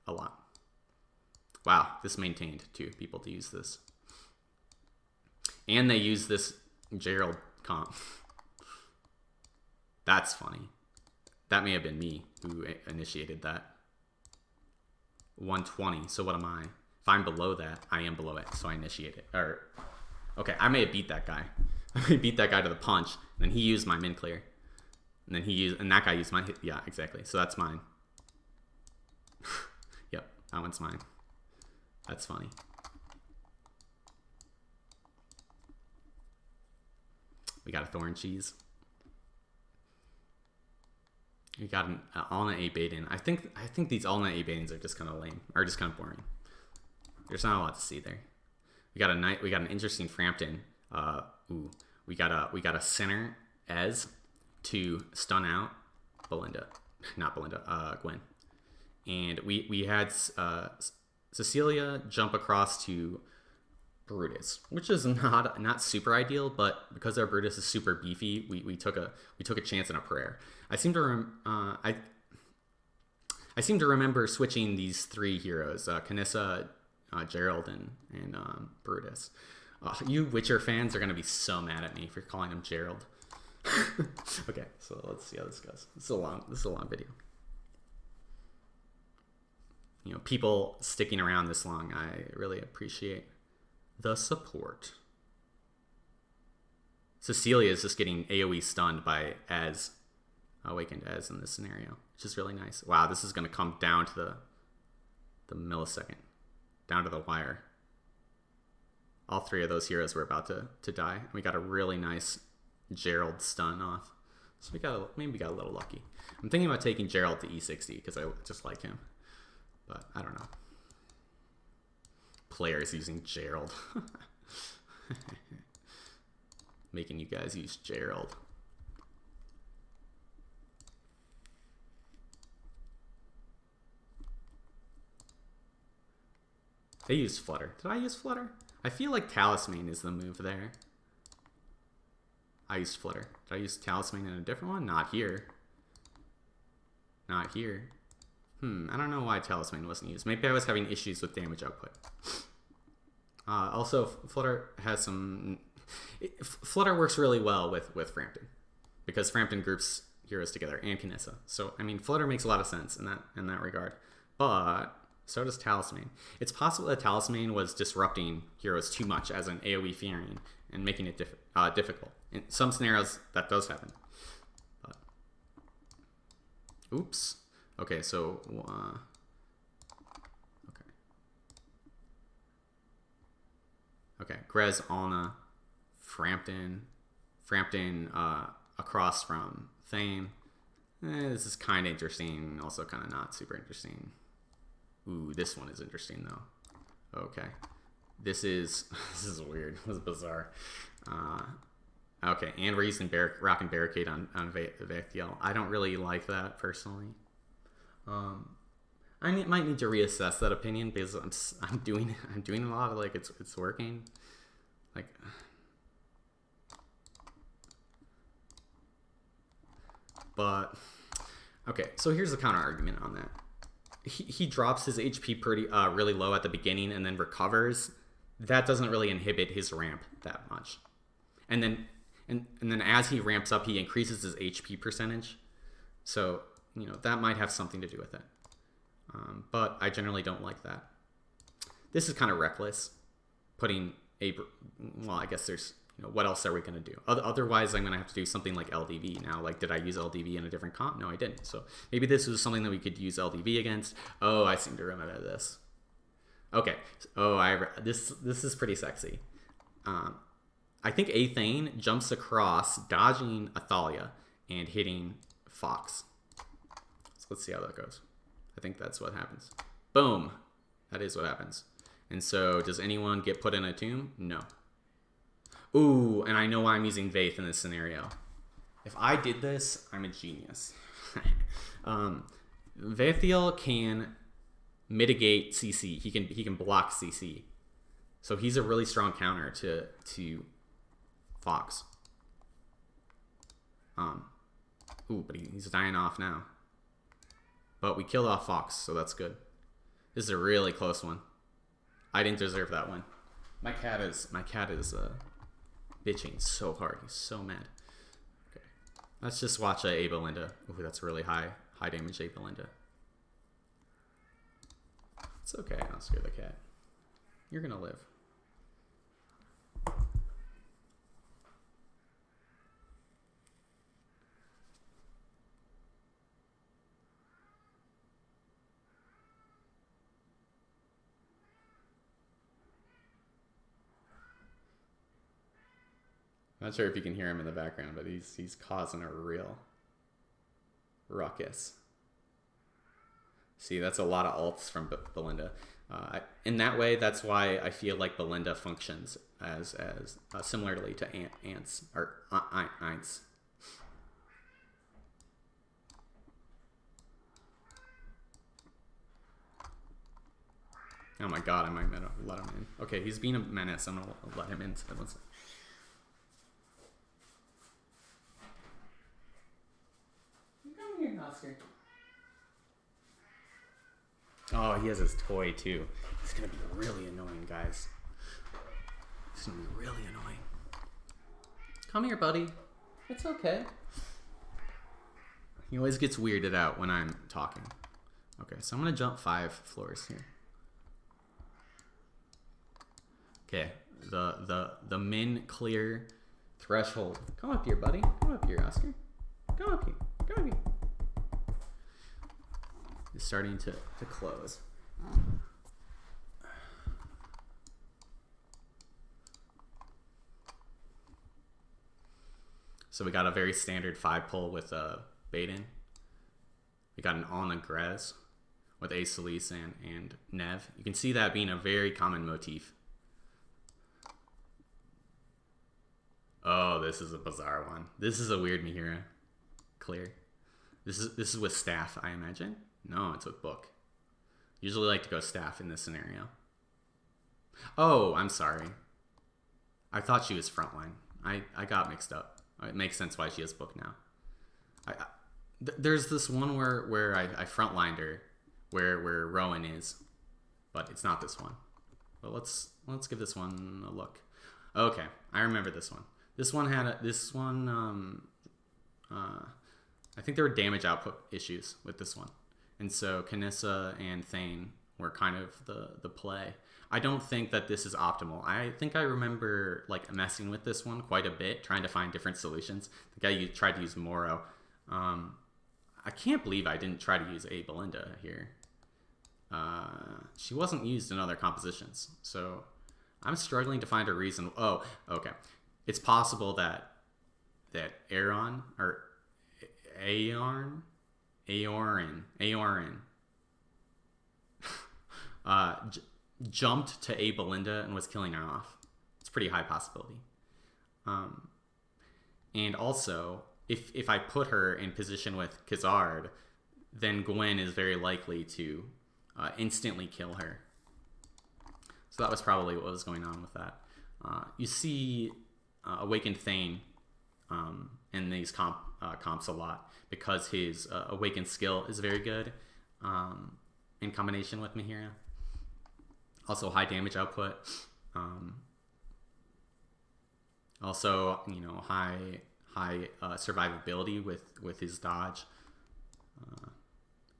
a lot. Wow, this maintained 2 people to use this. And they use this Gerald comp. That's funny. That may have been me who initiated that. 120. So what am I? If I'm below that, I am below it. So I initiate it. Or, okay, I may have beat that guy. I may beat that guy to the punch. And then he used my min clear. And then and that guy used my hit. Yeah, exactly. So that's mine. Yep, that one's mine. That's funny. We got a thorn cheese. We got an alternate A.Baden. I think these alternate A.Badens are just kind of lame, or just kind of boring. There's not a lot to see there. We got an interesting Frampton. We got a center Ez to stun out Belinda, not Belinda, Gwen, and we had Cecilia jump across to Brutus, which is not super ideal, but because our Brutus is super beefy, we took a chance and a prayer. I seem to remember switching these three heroes, Canissa, Gerald, and Brutus. You Witcher fans are gonna be so mad at me for calling him Gerald. Okay, so let's see how this goes. This is a long video. You know, people sticking around this long, I really appreciate the support. Cecilia is just getting AoE stunned by Awakened Ez in this scenario, which is really nice. Wow, this is going to come down to the millisecond, down to the wire. All three of those heroes were about to die. We got a really nice Gerald stun off. So maybe we got a little lucky. I'm thinking about taking Gerald to E60 because I just like him. But I don't know. Players using Gerald. Making you guys use Gerald. They use Flutter. Did I use Flutter? I feel like Talisman is the move there. I used Flutter. Did I use Talisman in a different one? Not here. Not here. I don't know why Talisman wasn't used. Maybe I was having issues with damage output. Also, Flutter has some... Flutter works really well with Frampton, because Frampton groups heroes together, and Canissa. So, I mean, Flutter makes a lot of sense in that regard. But so does Talisman. It's possible that Talisman was disrupting heroes too much as an AoE fearing and making it difficult. In some scenarios, that does happen. But, oops. Okay, so... Okay, Grez, Alna, Frampton across from Thane. This is kind of interesting, also kind of not super interesting. Ooh, this one is interesting though. Okay, this is weird. This is bizarre. Okay, and we're using Rock and Barricade on Vectiel. I don't really like that personally. I might need to reassess that opinion because I'm doing a lot of it's working. Like, but okay, so here's the counter argument on that. He drops his HP pretty really low at the beginning and then recovers. That doesn't really inhibit his ramp that much. And then as he ramps up, he increases his HP percentage. So, you know, that might have something to do with it. But I generally don't like that. This is kind of reckless, putting well, I guess there's, you know, what else are we going to do? Otherwise, I'm going to have to do something like LDV. Now, like, did I use LDV in a different comp? No, I didn't. So maybe this was something that we could use LDV against. Oh, I seem to remember this. Okay. Oh, this is pretty sexy. I think Thane jumps across, dodging Athalia and hitting Fox. So let's see how that goes. I think that's what happens. Boom. That is what happens. And so, does anyone get put in a tomb? No. Ooh, and I know why I'm using Vaith in this scenario. If I did this, I'm a genius. Vaithiel can mitigate CC. He can block CC. So he's a really strong counter to Fox. Ooh, but he's dying off now. But we killed off Fox, so that's good. This is a really close one. I didn't deserve that one. My cat is bitching so hard. He's so mad. Okay. Let's just watch A.Belinda. Ooh, that's really high damage A.Belinda. It's okay, I'll scare the cat. You're gonna live. Not sure if you can hear him in the background, but he's causing a real ruckus. See, that's a lot of alts from Belinda. In that way, that's why I feel like Belinda functions as similarly to ants or Aints. Oh my god, I might let him in. Okay, he's being a menace. I'm gonna let him in. Come here, Oscar. Oh, he has his toy too. It's gonna be really annoying, guys. It's gonna be really annoying. Come here, buddy. It's okay. He always gets weirded out when I'm talking. Okay, so I'm gonna jump 5 floors here. Okay, the min clear threshold. Come up here, buddy. Come up here, Oscar. Come up here. Come up here. It's starting to close. So we got a very standard 5 pull with A.Baden. We got an on aggress with A Solis and Nev. You can see that being a very common motif. Oh, this is a bizarre one. This is a weird Mihira. Clear. This is with staff, I imagine. No, it's with book. Usually like to go staff in this scenario. Oh, I'm sorry. I thought she was frontline. I got mixed up. It makes sense why she has book now. There's this one where I frontlined her, where Rowan is, but it's not this one. But let's give this one a look. Okay, I remember this one. This one had I think there were damage output issues with this one. And so Kanissa and Thane were kind of the play. I don't think that this is optimal. I think I remember like messing with this one quite a bit, trying to find different solutions. I think I tried to use Moro. I can't believe I didn't try to use A.Belinda here. She wasn't used in other compositions. So I'm struggling to find a reason. Oh, okay. It's possible that Aaron or Aorin jumped to A.Belinda and was killing her off. It's a pretty high possibility. And also, if I put her in position with Khazard, then Gwen is very likely to instantly kill her. So that was probably what was going on with that. You see Awakened Thane in these comps a lot because his Awakened skill is very good in combination with Mihira. Also high damage output. Also, you know, high survivability with his dodge.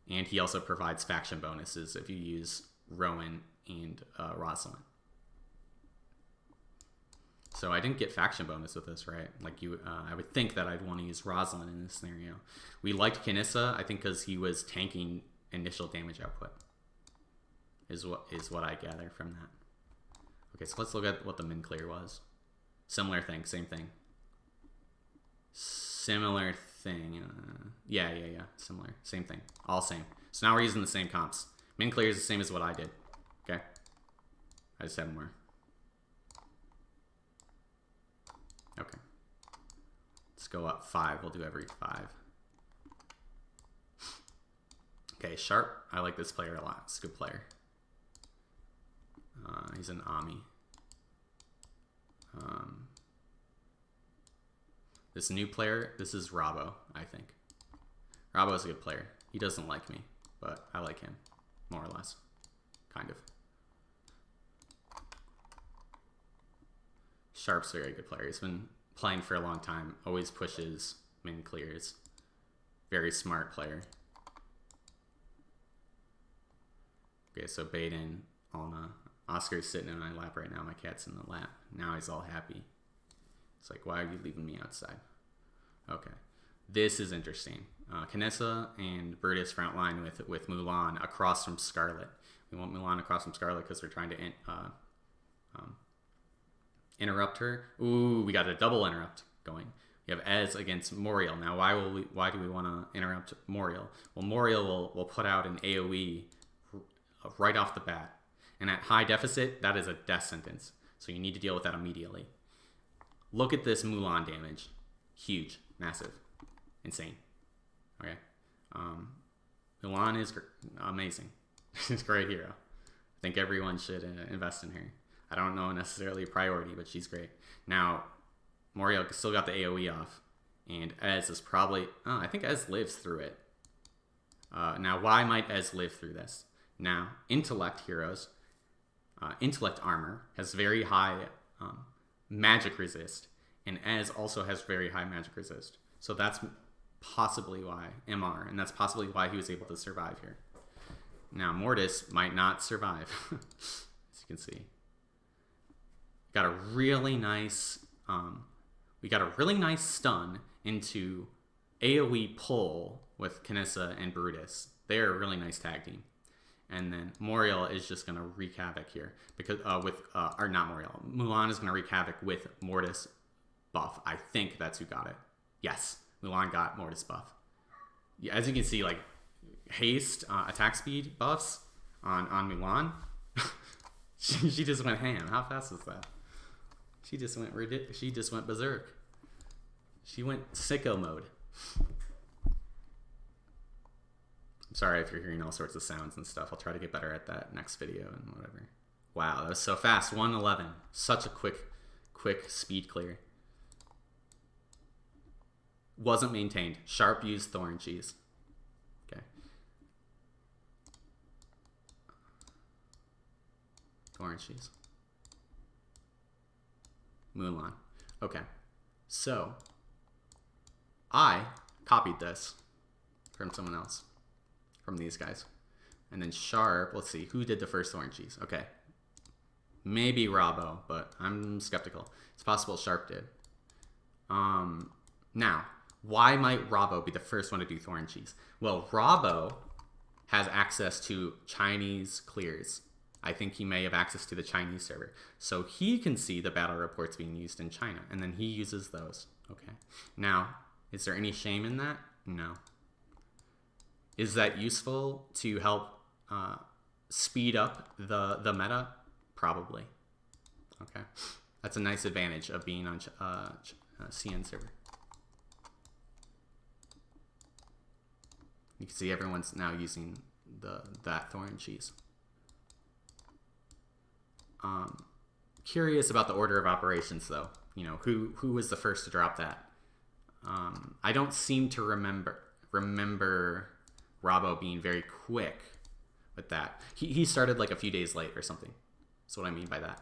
And he also provides faction bonuses if you use Rowan and Rosalind. So I didn't get faction bonus with this, right? Like I would think that I'd want to use Rosalind in this scenario. We liked Kanissa, I think, because he was tanking initial damage output. Is what I gather from that. Okay, so let's look at what the min clear was. Similar thing, same thing. Similar thing. Yeah. Similar, same thing, all same. So now we're using the same comps. Min clear is the same as what I did. Okay, I just have more. Okay, let's go up 5. We'll do every 5. Okay, Sharp. I like this player a lot. It's a good player. He's an Ami. This new player, this is Robbo, I think. Robbo's a good player. He doesn't like me, but I like him, more or less. Kind of. Sharp's a very good player. He's been playing for a long time. Always pushes min clears. Very smart player. Okay, so A.Baden, Alna. Oscar's sitting in my lap right now. My cat's in the lap. Now he's all happy. It's like, why are you leaving me outside? Okay. This is interesting. Kinessa and Brutus front line with Mulan across from Scarlet. We want Mulan across from Scarlet because they're trying to interrupt her. Ooh, we got a double interrupt going. We have Ez against Moriel. Now, why do we want to interrupt Moriel? Well, Moriel will put out an AoE right off the bat. And at high deficit, that is a death sentence. So you need to deal with that immediately. Look at this Mulan damage. Huge. Massive. Insane. Okay. Mulan is amazing. She's a great hero. I think everyone should invest in her. I don't know necessarily a priority, but she's great. Now, Moriel still got the AoE off. And Ez is probably... Oh, I think Ez lives through it. Now, why might Ez live through this? Now, intellect heroes... intellect armor has very high magic resist, and Ez also has very high magic resist. So that's possibly why MR, and that's possibly why he was able to survive here. Now Mortis might not survive, as you can see. Got a really nice, we got a really nice stun into AoE pull with Kinessa and Brutus. They're a really nice tag team. And then Moriel is just going to wreak havoc here. Because, or not Moriel. Mulan is going to wreak havoc with Mortis buff. I think that's who got it. Yes, Mulan got Mortis buff. Yeah, as you can see, like, haste, attack speed buffs on Mulan. she just went ham. How fast is that? She just went berserk. She went sicko mode. I'm sorry if you're hearing all sorts of sounds and stuff. I'll try to get better at that next video and whatever. Wow, that was so fast. 111. Such a quick speed clear. Wasn't maintained. Sharp used thorn cheese. Okay. Thorn cheese. Mulan. Okay. So, I copied this from someone else. From these guys. And then Sharp, let's see, who did the first thorn cheese? Okay. Maybe Robbo, but I'm skeptical. It's possible Sharp did. Now, why might Robbo be the first one to do thorn cheese? Well, Robbo has access to Chinese clears. I think he may have access to the Chinese server. So he can see the battle reports being used in China, and then he uses those. Okay. Now, is there any shame in that? No. Is that useful to help speed up the meta? Probably. Okay. That's a nice advantage of being on CN server. You can see everyone's now using that thorn cheese. Curious about the order of operations, though. You know, who was the first to drop that? I don't seem to remember Robbo being very quick with that. He started like a few days late or something. That's what I mean by that.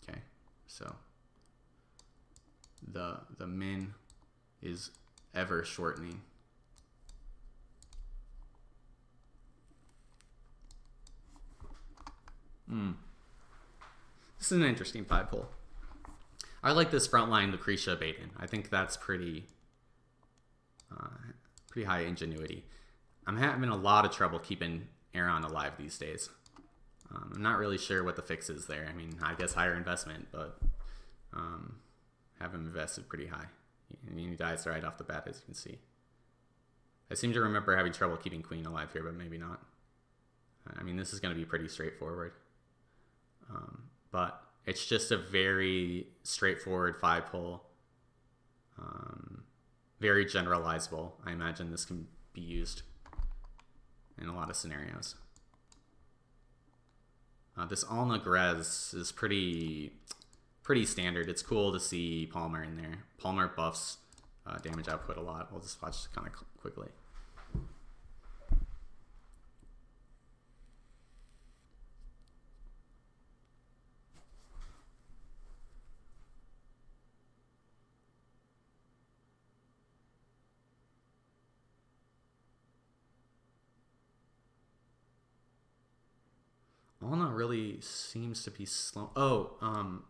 Okay, so the min is ever shortening. This is an interesting 5-pull. I like this frontline Lucretia A.Baden. I think that's pretty high ingenuity. I'm having a lot of trouble keeping Aaron alive these days. I'm not really sure what the fix is there. I mean, I guess higher investment, but have him invested pretty high. He dies right off the bat, as you can see. I seem to remember having trouble keeping Queen alive here, but maybe not. I mean, this is going to be pretty straightforward. But it's just a very straightforward 5-pull. Very generalizable. I imagine this can be used in a lot of scenarios. This Alna Grez is pretty standard. It's cool to see Palmer in there. Palmer buffs damage output a lot. We'll just watch kind of quickly. Alna really seems to be slow. Oh,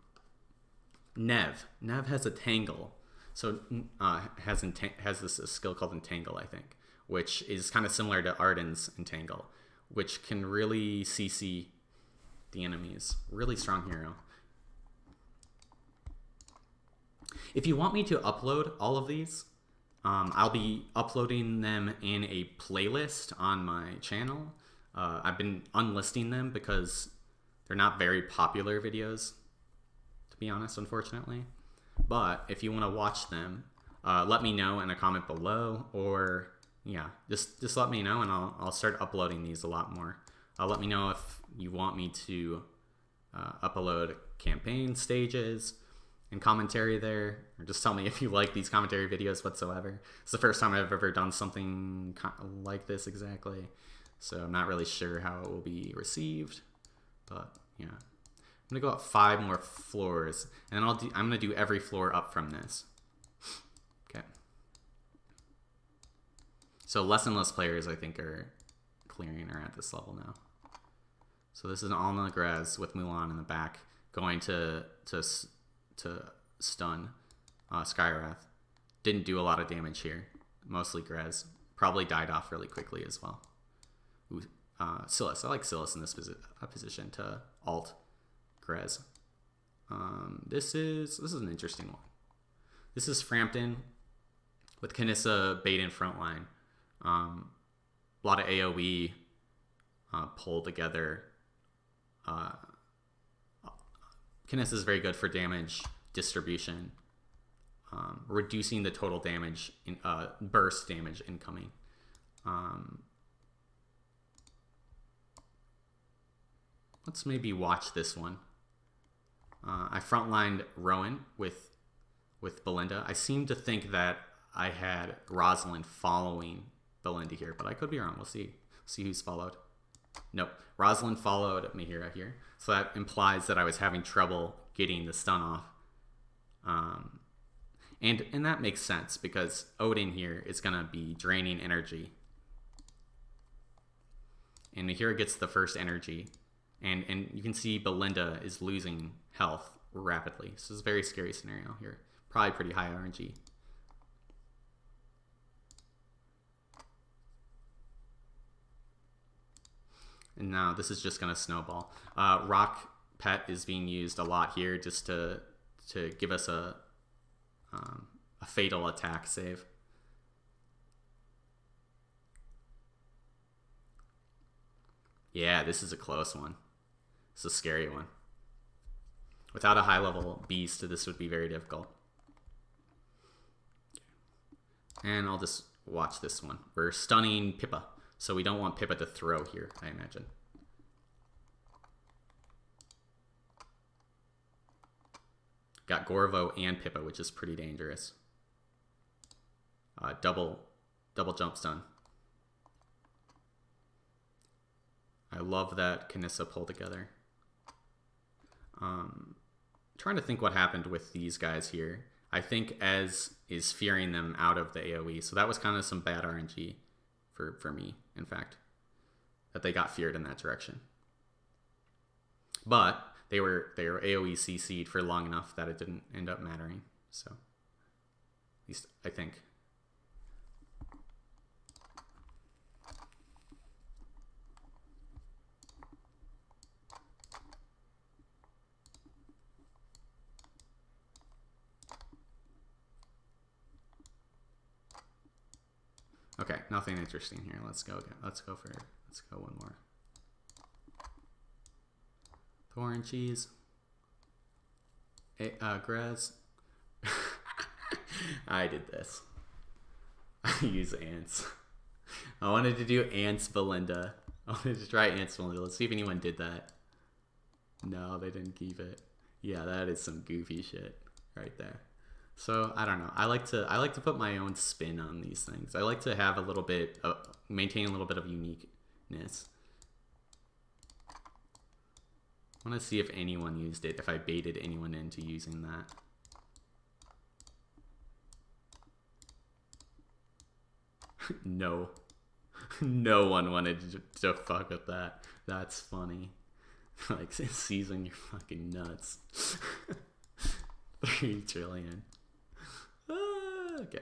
Nev. Nev has a tangle. So has this skill called Entangle, I think, which is kind of similar to Arden's Entangle, which can really CC the enemies. Really strong hero. If you want me to upload all of these, I'll be uploading them in a playlist on my channel. I've been unlisting them because they're not very popular videos, to be honest, unfortunately. But if you want to watch them, let me know in a comment below, or yeah, just let me know, and I'll start uploading these a lot more. Let me know if you want me to upload campaign stages and commentary there, or just tell me if you like these commentary videos whatsoever. It's the first time I've ever done something like this exactly, so I'm not really sure how it will be received, but yeah. I'm gonna go up 5 more floors, and then I'm gonna do every floor up from this. Okay. So less and less players, I think, are clearing or at this level now. So this is an Alna Grez with Mulan in the back, going to stun Skywrath. Didn't do a lot of damage here. Mostly Grez. Probably died off really quickly as well. Ooh, Silas. I like Silas in this position to alt Grez. This is an interesting one. This is Frampton with Kanissa A.Baden frontline. A lot of AoE pulled together. Kanissa is very good for damage distribution, reducing the total damage in burst damage incoming. Let's maybe watch this one. I frontlined Rowan with Belinda. I seem to think that I had Rosalind following Belinda here, but I could be wrong. We'll see who's followed. Nope, Rosalind followed Mihira here, so that implies that I was having trouble getting the stun off. And that makes sense because Odin here is gonna be draining energy, and Mihira gets the first energy. And you can see Belinda is losing health rapidly. So it's a very scary scenario here. Probably pretty high RNG. And now this is just going to snowball. Rock Pet is being used a lot here just to give us a fatal attack save. Yeah, this is a close one. It's a scary one. Without a high-level beast, this would be very difficult. And I'll just watch this one. We're stunning Pippa, so we don't want Pippa to throw here, I imagine. Got Gorvo and Pippa, which is pretty dangerous. Double jump stun. I love that Kanissa pull together. Trying to think what happened with these guys here. I think Ez is fearing them out of the AoE, so that was kind of some bad RNG for me, in fact, that they got feared in that direction. But they were AoE CC'd for long enough that it didn't end up mattering. So, at least I think. Okay, nothing interesting here. Let's go one more. Thorn cheese. Grez. I did this. I use ants. I wanted to do ants Belinda. I wanted to try ants Belinda. Let's see if anyone did that. No, they didn't keep it. Yeah, that is some goofy shit right there. So I don't know. I like to put my own spin on these things. I like to have a little bit maintain a little bit of uniqueness. I want to see if anyone used it, if I baited anyone into using that. No. No one wanted to fuck with that. That's funny. Like, season your fucking nuts. 3 trillion. Okay.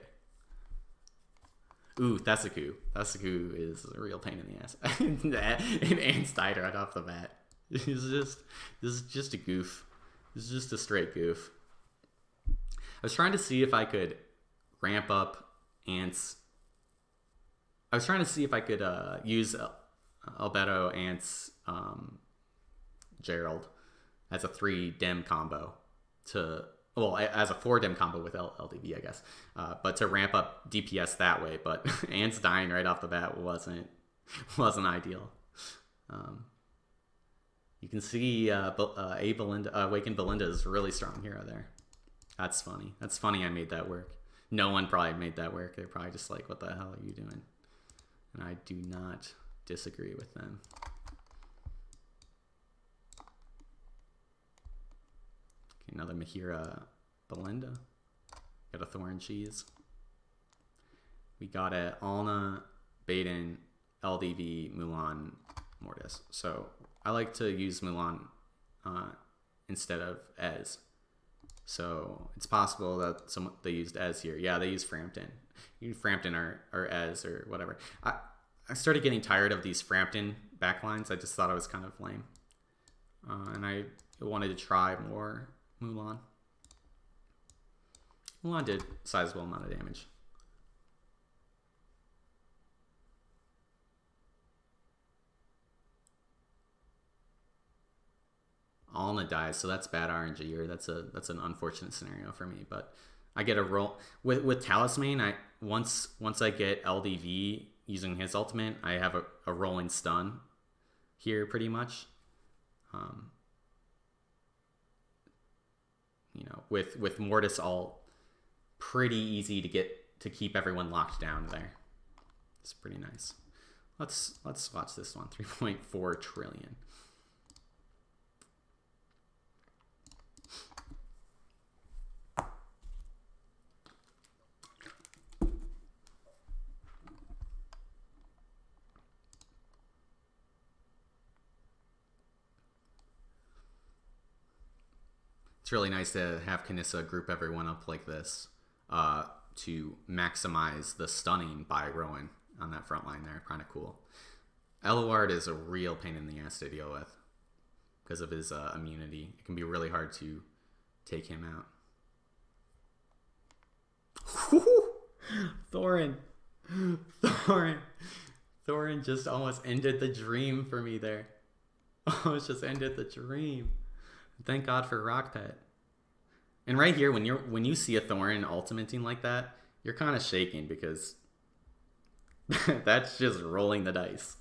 Ooh, Thessaku. Thessaku is a real pain in the ass. And Ants died right off the bat. This is just a goof. This is just a straight goof. I was trying to see if I could ramp up Ants. I was trying to see if I could use Albedo, Ants, Gerald as a 3-dem combo to, well, as a 4-dem combo with LDV, I guess, but to ramp up DPS that way. But Ants dying right off the bat wasn't ideal. You can see A.Belinda, Awakened Belinda is a really strong hero there. That's funny. That's funny I made that work. No one probably made that work. They're probably just like, what the hell are you doing? And I do not disagree with them. Okay, another Mahira Belinda. Got a Thorn Cheese. We got a Alna, A.Baden, LDV, Mulan, Mortis. So I like to use Mulan instead of Ez. So it's possible that they used Ez here. Yeah, they used Frampton. Frampton or Ez or whatever. I started getting tired of these Frampton backlines. I just thought it was kind of lame. And I wanted to try more Mulan. Mulan did a sizable amount of damage. Alna dies, so that's bad RNG, or that's an unfortunate scenario for me. But I get a roll with Talisman. Once I get LDV using his ultimate, I have a rolling stun here pretty much. You know, with Mortis ult, pretty easy to keep everyone locked down there. It's pretty nice. Let's watch this one. 3.4 trillion. It's really nice to have Kanissa group everyone up like this to maximize the stunning by Rowan on that front line there. Kind of cool. Eluard is a real pain in the ass to deal with because of his immunity. It can be really hard to take him out. Thorin just almost ended the dream for me there. Almost just ended the dream. Thank God for Rock Pet. And right here, when you see a Thorin ultimating like that, you're kind of shaking because that's just rolling the dice.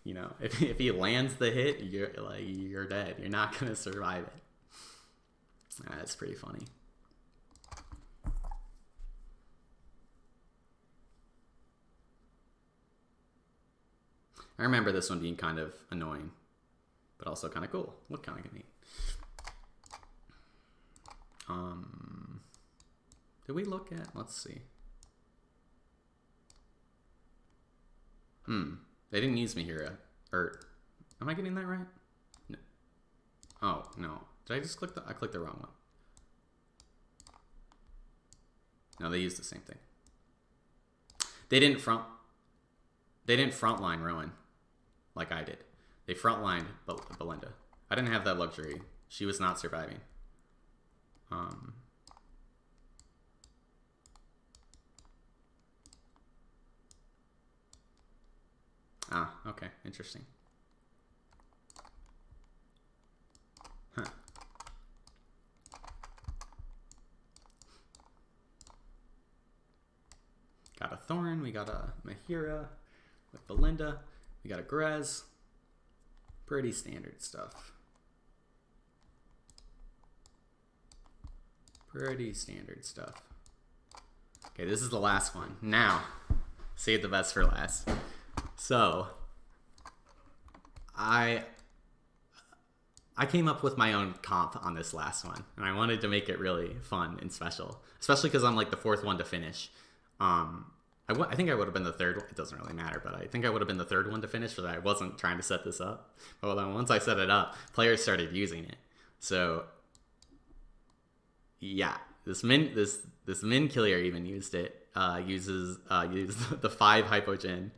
You know, if he lands the hit, you're dead. You're not gonna survive it. That's pretty funny. I remember this one being kind of annoying, but also kind of cool. Look kind of neat. Did we look at? Let's see. They didn't use Mahira. Or am I getting that right? No. Oh no. Did I just click I clicked the wrong one. No, they used the same thing. They didn't frontline Rowan like I did. They frontlined Belinda. I didn't have that luxury. She was not surviving. Okay, interesting. Huh. Got a Thorn, we got a Mahira with Belinda, we got a Grez. Pretty standard stuff. Pretty standard stuff. Okay, this is the last one. Now, save the best for last. So, I came up with my own comp on this last one, and I wanted to make it really fun and special, especially because I'm like the fourth one to finish. I think I would have been the third one. It doesn't really matter, but I think I would have been the third one to finish, but I wasn't trying to set this up. But then once I set it up, players started using it. So yeah, this min killer even used it. Used the 5 hypogen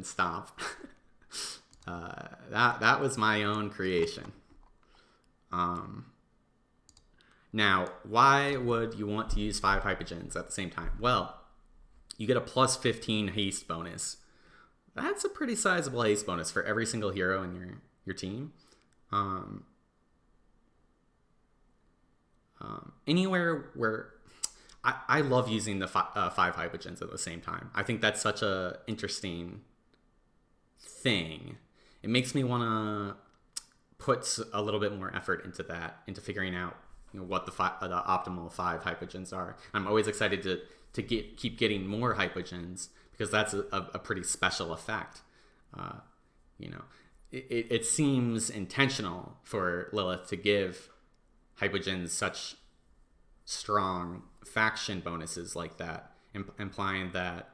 stomp. That was my own creation. Now, why would you want to use 5 hypogens at the same time? Well, you get a plus 15 haste bonus. That's a pretty sizable haste bonus for every single hero in your team. Anywhere where I love using the 5 hypogens at the same time. I think that's such a interesting thing. It makes me want to put a little bit more effort into that, into figuring out what the optimal 5 hypogens are. I'm always excited to keep getting more hypogens because that's a pretty special effect. It seems intentional for Lilith to give hypogens such strong faction bonuses like that, implying that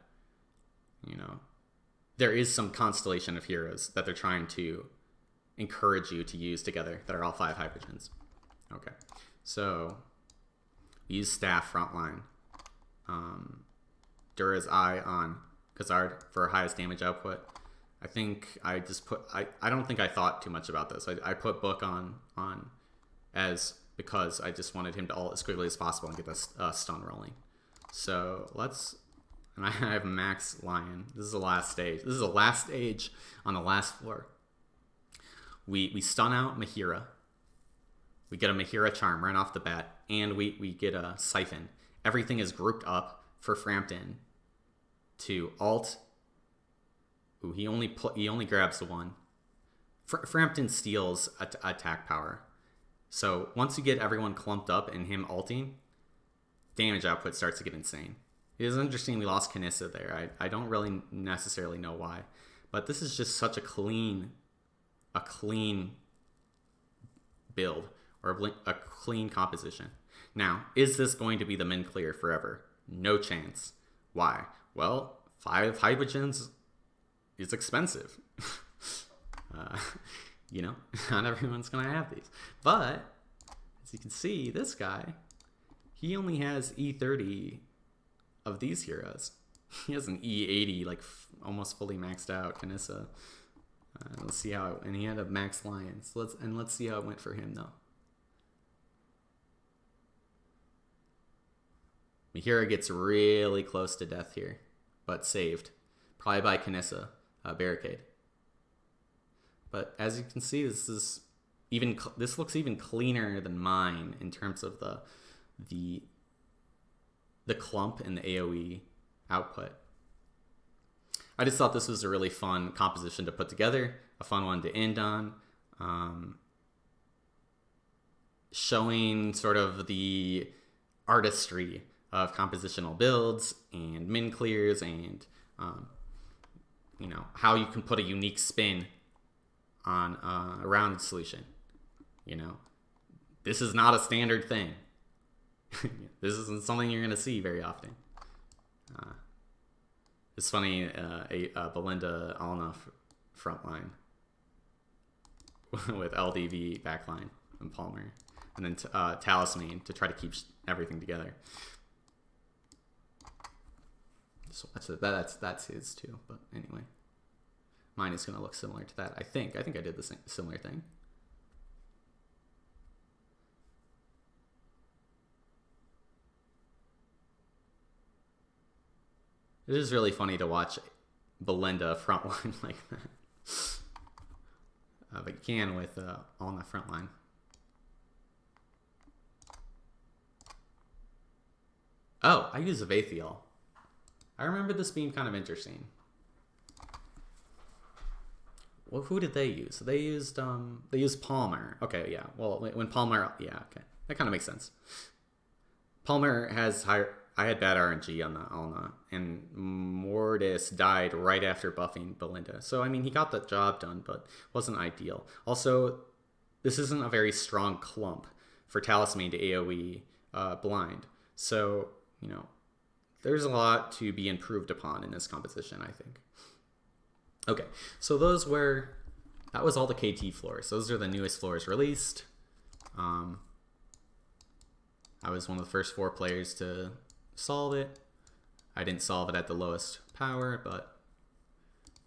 there is some constellation of heroes that they're trying to encourage you to use together that are all 5 hypogens. Okay, so we use staff frontline. Dura's Eye on Khazard for highest damage output. I think I just put, I don't think I thought too much about this. I put Book on as because I just wanted him to ult as quickly as possible and get the stun rolling. So and I have Max Lion. This is the last stage. This is the last stage on the last floor. We stun out Mahira. We get a Mahira charm right off the bat, and we get a Siphon. Everything is grouped up for Frampton to ult. Ooh, he only grabs the one. Frampton steals attack power. So once you get everyone clumped up and him ulting, damage output starts to get insane. It is interesting we lost Kanissa there. I don't really necessarily know why, but this is just such a clean build or a clean composition. Now, is this going to be the min clear forever? No chance. Why? Well, 5 hypogens is expensive. Not everyone's going to have these. But, as you can see, this guy, he only has E30 of these heroes. He has an E80, like almost fully maxed out Kanissa. Let's see how, and he had a max Lion. So let's see how it went for him though. Mahira gets really close to death here, but saved, probably by Kanissa barricade. But as you can see, this looks even cleaner than mine in terms of the clump and the AoE output. I just thought this was a really fun composition to put together, a fun one to end on, showing sort of the artistry of compositional builds and min clears and how you can put a unique spin on a round solution. This is not a standard thing. This isn't something you're going to see very often. It's funny, A.Belinda Alna frontline with LDV backline and Palmer, and then Talisman to try to keep everything together. So that's his too. But anyway, mine is going to look similar to that. I think I did the similar thing. It is really funny to watch Belinda frontline like that. But you can with on the frontline. Oh, I use Avathiel. I remember this being kind of interesting. Well, who did they use? They used Palmer. Okay, yeah. Well, when Palmer, yeah, okay, that kind of makes sense. Palmer has higher. I had bad RNG on the Alna, and Mortis died right after buffing Belinda. So, I mean, he got the job done, but wasn't ideal. Also, this isn't a very strong clump for Talisman to AoE blind. So, there's a lot to be improved upon in this composition, I think. Okay, so that was all the KT floors. Those are the newest floors released. I was one of the first 4 players to solve it. I didn't solve it at the lowest power, but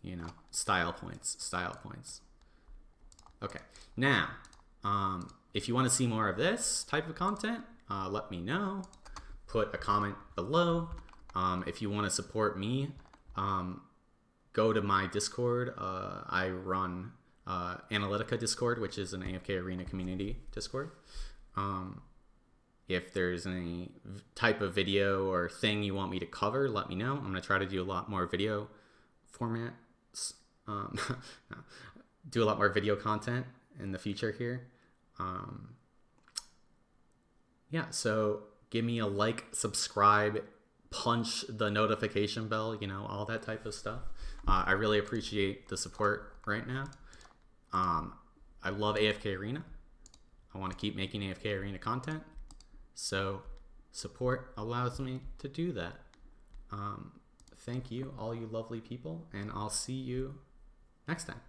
you know, style points. Okay, now, if you want to see more of this type of content, let me know. Put a comment below. If you want to support me, go to my Discord. I run Analytica Discord, which is an AFK Arena community Discord. If there's any type of video or thing you want me to cover, let me know. I'm going to try to do a lot more video formats. Do a lot more video content in the future here. Yeah, so give me a like, subscribe, punch the notification bell, you know, all that type of stuff. I really appreciate the support right now. I love AFK Arena. I want to keep making AFK Arena content. So support allows me to do that. Thank you, all you lovely people, and I'll see you next time.